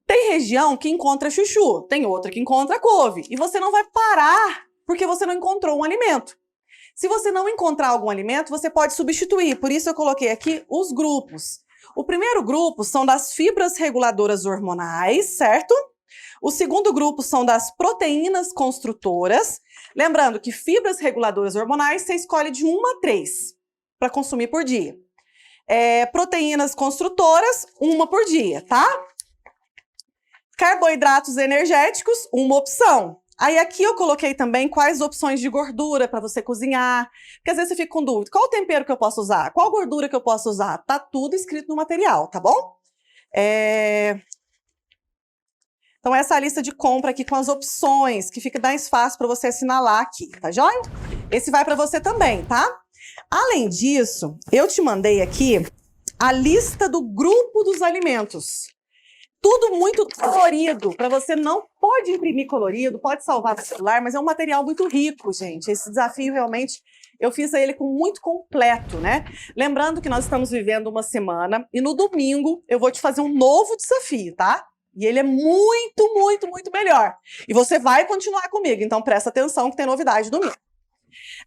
tem região que encontra chuchu, tem outra que encontra couve. E você não vai parar porque você não encontrou um alimento. Se você não encontrar algum alimento, você pode substituir. Por isso eu coloquei aqui os grupos. O primeiro grupo são das fibras reguladoras hormonais, certo? O segundo grupo são das proteínas construtoras. Lembrando que fibras reguladoras hormonais você escolhe de 1 a 3 para consumir por dia. Proteínas construtoras, 1 por dia, tá? Carboidratos energéticos, 1 opção. Aí aqui eu coloquei também quais opções de gordura para você cozinhar, porque às vezes você fica com dúvida, qual tempero que eu posso usar? Qual gordura que eu posso usar? Tá tudo escrito no material, tá bom? Então essa é a lista de compra aqui com as opções, que fica mais fácil para você assinalar aqui, tá joia? Esse vai para você também, tá? Além disso, eu te mandei aqui a lista do grupo dos alimentos. Tudo muito colorido, para você não pode imprimir colorido, pode salvar no celular, mas é um material muito rico, gente. Esse desafio realmente, eu fiz ele com muito completo, né? Lembrando que nós estamos vivendo uma semana e no domingo eu vou te fazer um novo desafio, tá? E ele é muito, muito, muito melhor. E você vai continuar comigo, então presta atenção que tem novidade domingo.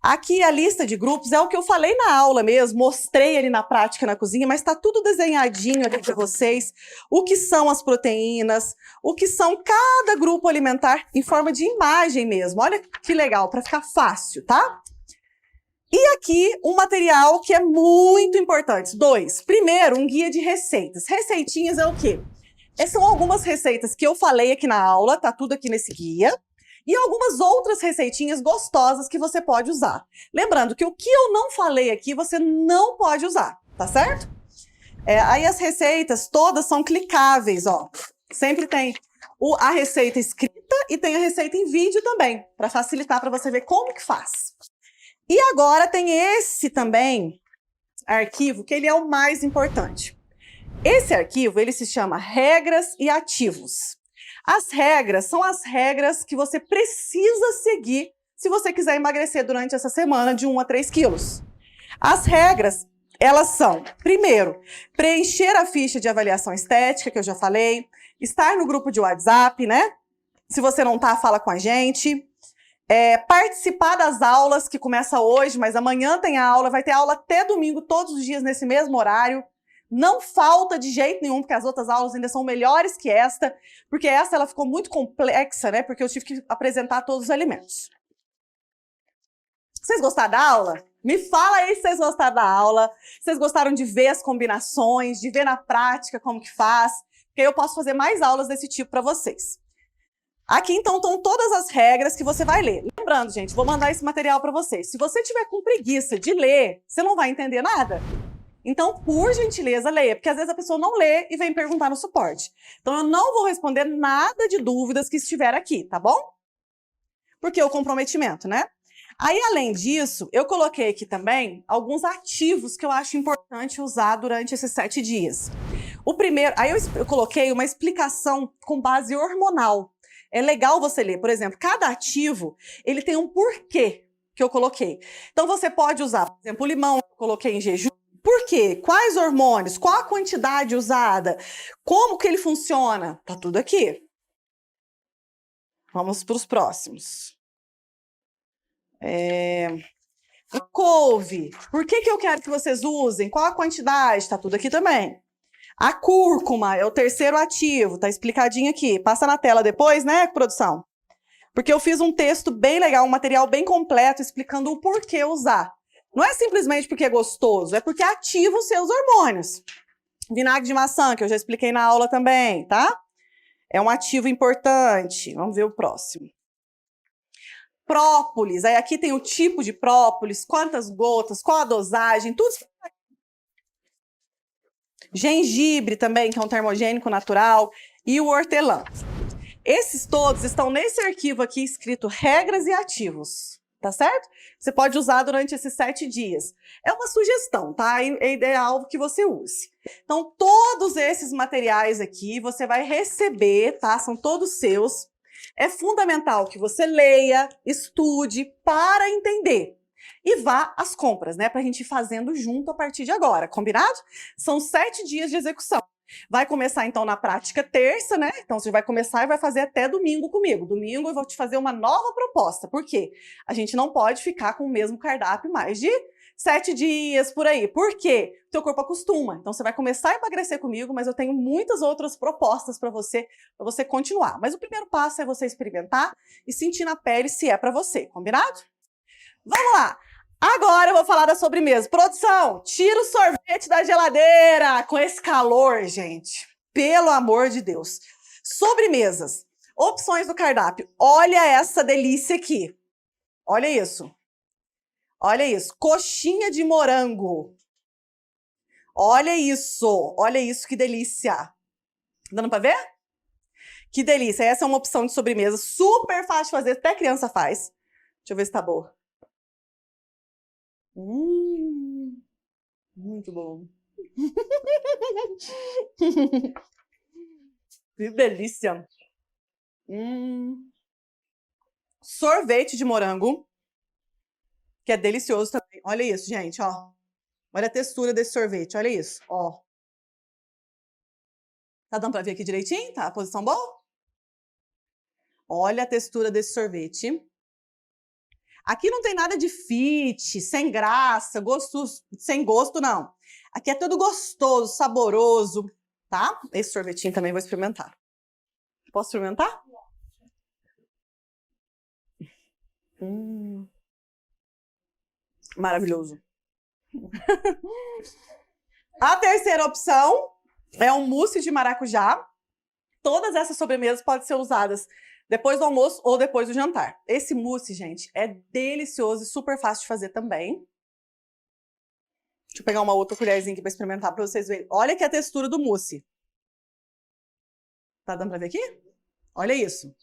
Aqui a lista de grupos é o que eu falei na aula mesmo, mostrei ele na prática na cozinha, mas está tudo desenhadinho aqui para vocês, o que são as proteínas, o que são cada grupo alimentar em forma de imagem mesmo. Olha que legal, para ficar fácil, tá? E aqui um material que é muito importante. 2. Primeiro, um guia de receitas. Receitinhas é o quê? São algumas receitas que eu falei aqui na aula, tá tudo aqui nesse guia. E algumas outras receitinhas gostosas que você pode usar. Lembrando que o que eu não falei aqui, você não pode usar, tá certo? Aí as receitas todas são clicáveis, ó. Sempre tem a receita escrita e tem a receita em vídeo também, para facilitar para você ver como que faz. E agora tem esse também arquivo, que ele é o mais importante. Esse arquivo, ele se chama Regras e Ativos. As regras são as regras que você precisa seguir se você quiser emagrecer durante essa semana de 1 a 3 quilos. As regras, elas são, primeiro, preencher a ficha de avaliação estética, que eu já falei, estar no grupo de WhatsApp, né? Se você não tá, fala com a gente. Participar das aulas, que começa hoje, mas amanhã tem aula, vai ter aula até domingo, todos os dias nesse mesmo horário. Não falta de jeito nenhum, porque as outras aulas ainda são melhores que esta, porque essa ela ficou muito complexa, né? Porque eu tive que apresentar todos os alimentos. Vocês gostaram da aula? Me fala aí se vocês gostaram da aula, se vocês gostaram de ver as combinações, de ver na prática como que faz, porque aí eu posso fazer mais aulas desse tipo para vocês. Aqui, então, estão todas as regras que você vai ler. Lembrando, gente, vou mandar esse material para vocês. Se você tiver com preguiça de ler, você não vai entender nada. Então, por gentileza, leia, porque às vezes a pessoa não lê e vem perguntar no suporte. Então, eu não vou responder nada de dúvidas que estiver aqui, tá bom? Porque é o comprometimento, né? Aí, além disso, eu coloquei aqui também alguns ativos que eu acho importante usar durante esses 7 dias. O primeiro, aí eu coloquei uma explicação com base hormonal. É legal você ler, por exemplo, cada ativo, ele tem um porquê que eu coloquei. Então, você pode usar, por exemplo, o limão, eu coloquei em jejum. Por quê? Quais hormônios? Qual a quantidade usada? Como que ele funciona? Tá tudo aqui. Vamos para os próximos. Couve. Por que eu quero que vocês usem? Qual a quantidade? Tá tudo aqui também. A cúrcuma é o terceiro ativo. Tá explicadinho aqui. Passa na tela depois, né, produção? Porque eu fiz um texto bem legal, um material bem completo, explicando o porquê usar. Não é simplesmente porque é gostoso, é porque ativa os seus hormônios. Vinagre de maçã, que eu já expliquei na aula também, tá? É um ativo importante. Vamos ver o próximo. Própolis. Aí aqui tem o tipo de própolis, quantas gotas, qual a dosagem, tudo. Gengibre também, que é um termogênico natural. E o hortelã. Esses todos estão nesse arquivo aqui escrito regras e ativos. Tá certo? Você pode usar durante esses 7 dias. É uma sugestão, tá? É ideal que você use. Então, todos esses materiais aqui você vai receber, tá? São todos seus. É fundamental que você leia, estude para entender. E vá às compras, né? Pra gente ir fazendo junto a partir de agora, combinado? São 7 dias de execução. Vai começar, então, na prática terça, né? Então, você vai começar e vai fazer até domingo comigo. Domingo eu vou te fazer uma nova proposta. Por quê? A gente não pode ficar com o mesmo cardápio mais de 7 dias, por aí. Por quê? O teu corpo acostuma. Então, você vai começar a emagrecer comigo, mas eu tenho muitas outras propostas para você continuar. Mas o primeiro passo é você experimentar e sentir na pele se é para você, combinado? Vamos lá! Agora eu vou falar da sobremesa. Produção, tira o sorvete da geladeira com esse calor, gente. Pelo amor de Deus. Sobremesas. Opções do cardápio. Olha essa delícia aqui. Olha isso. Olha isso. Coxinha de morango. Olha isso. Olha isso, que delícia. Tá dando pra ver? Que delícia. Essa é uma opção de sobremesa super fácil de fazer. Até criança faz. Deixa eu ver se tá boa. Muito bom. Que delícia. Sorvete de morango, que é delicioso também. Olha isso, gente, ó. Olha a textura desse sorvete, olha isso, ó. Tá dando pra ver aqui direitinho? Tá a posição boa? Olha a textura desse sorvete. Aqui não tem nada de fit, sem graça, sem gosto, não. Aqui é tudo gostoso, saboroso, tá? Esse sorvetinho também vou experimentar. Posso experimentar? Maravilhoso. A terceira opção é um mousse de maracujá. Todas essas sobremesas podem ser usadas depois do almoço ou depois do jantar. Esse mousse, gente, é delicioso e super fácil de fazer também. Deixa eu pegar uma outra colherzinha aqui para experimentar para vocês verem. Olha aqui a textura do mousse. Tá dando para ver aqui? Olha isso.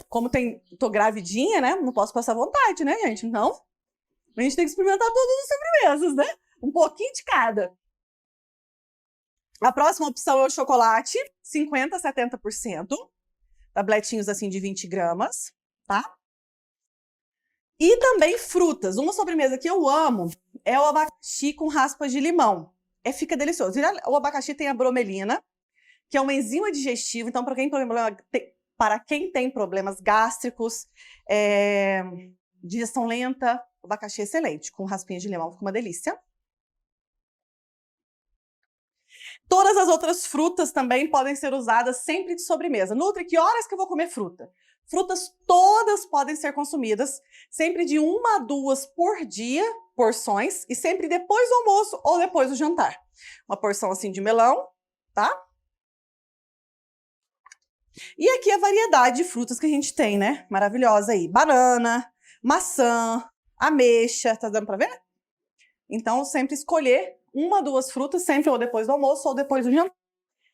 Como tô gravidinha, né? Não posso passar vontade, né, gente? Então, a gente tem que experimentar todas as sobremesas, né? Um pouquinho de cada. A próxima opção é o chocolate, 50% a 70%. Tabletinhos assim de 20 gramas, tá? E também frutas. Uma sobremesa que eu amo é o abacaxi com raspas de limão. Fica delicioso. O abacaxi tem a bromelina, que é uma enzima digestiva. Então, para quem tem problemas gástricos, digestão lenta, o abacaxi é excelente. Com raspinha de limão fica uma delícia. Todas as outras frutas também podem ser usadas sempre de sobremesa. Nutri, que horas que eu vou comer fruta? Frutas todas podem ser consumidas, sempre de 1 a 2 por dia, porções, e sempre depois do almoço ou depois do jantar. Uma porção assim de melão, tá? E aqui a variedade de frutas que a gente tem, né? Maravilhosa aí. Banana, maçã, ameixa, tá dando pra ver? Então, sempre escolher 1 a 2 frutas, sempre ou depois do almoço ou depois do jantar.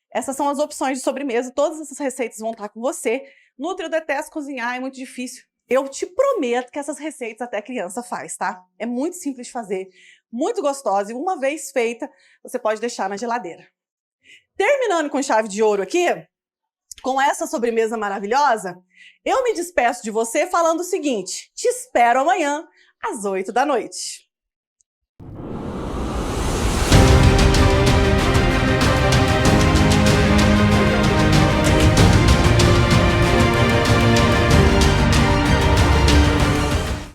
Essas são as opções de sobremesa, todas essas receitas vão estar com você. Nutri, eu detesto cozinhar, é muito difícil. Eu te prometo que essas receitas até criança faz, tá? É muito simples de fazer, muito gostosa, e uma vez feita, você pode deixar na geladeira. Terminando com chave de ouro aqui, com essa sobremesa maravilhosa, eu me despeço de você falando o seguinte: te espero amanhã, às 8 da noite.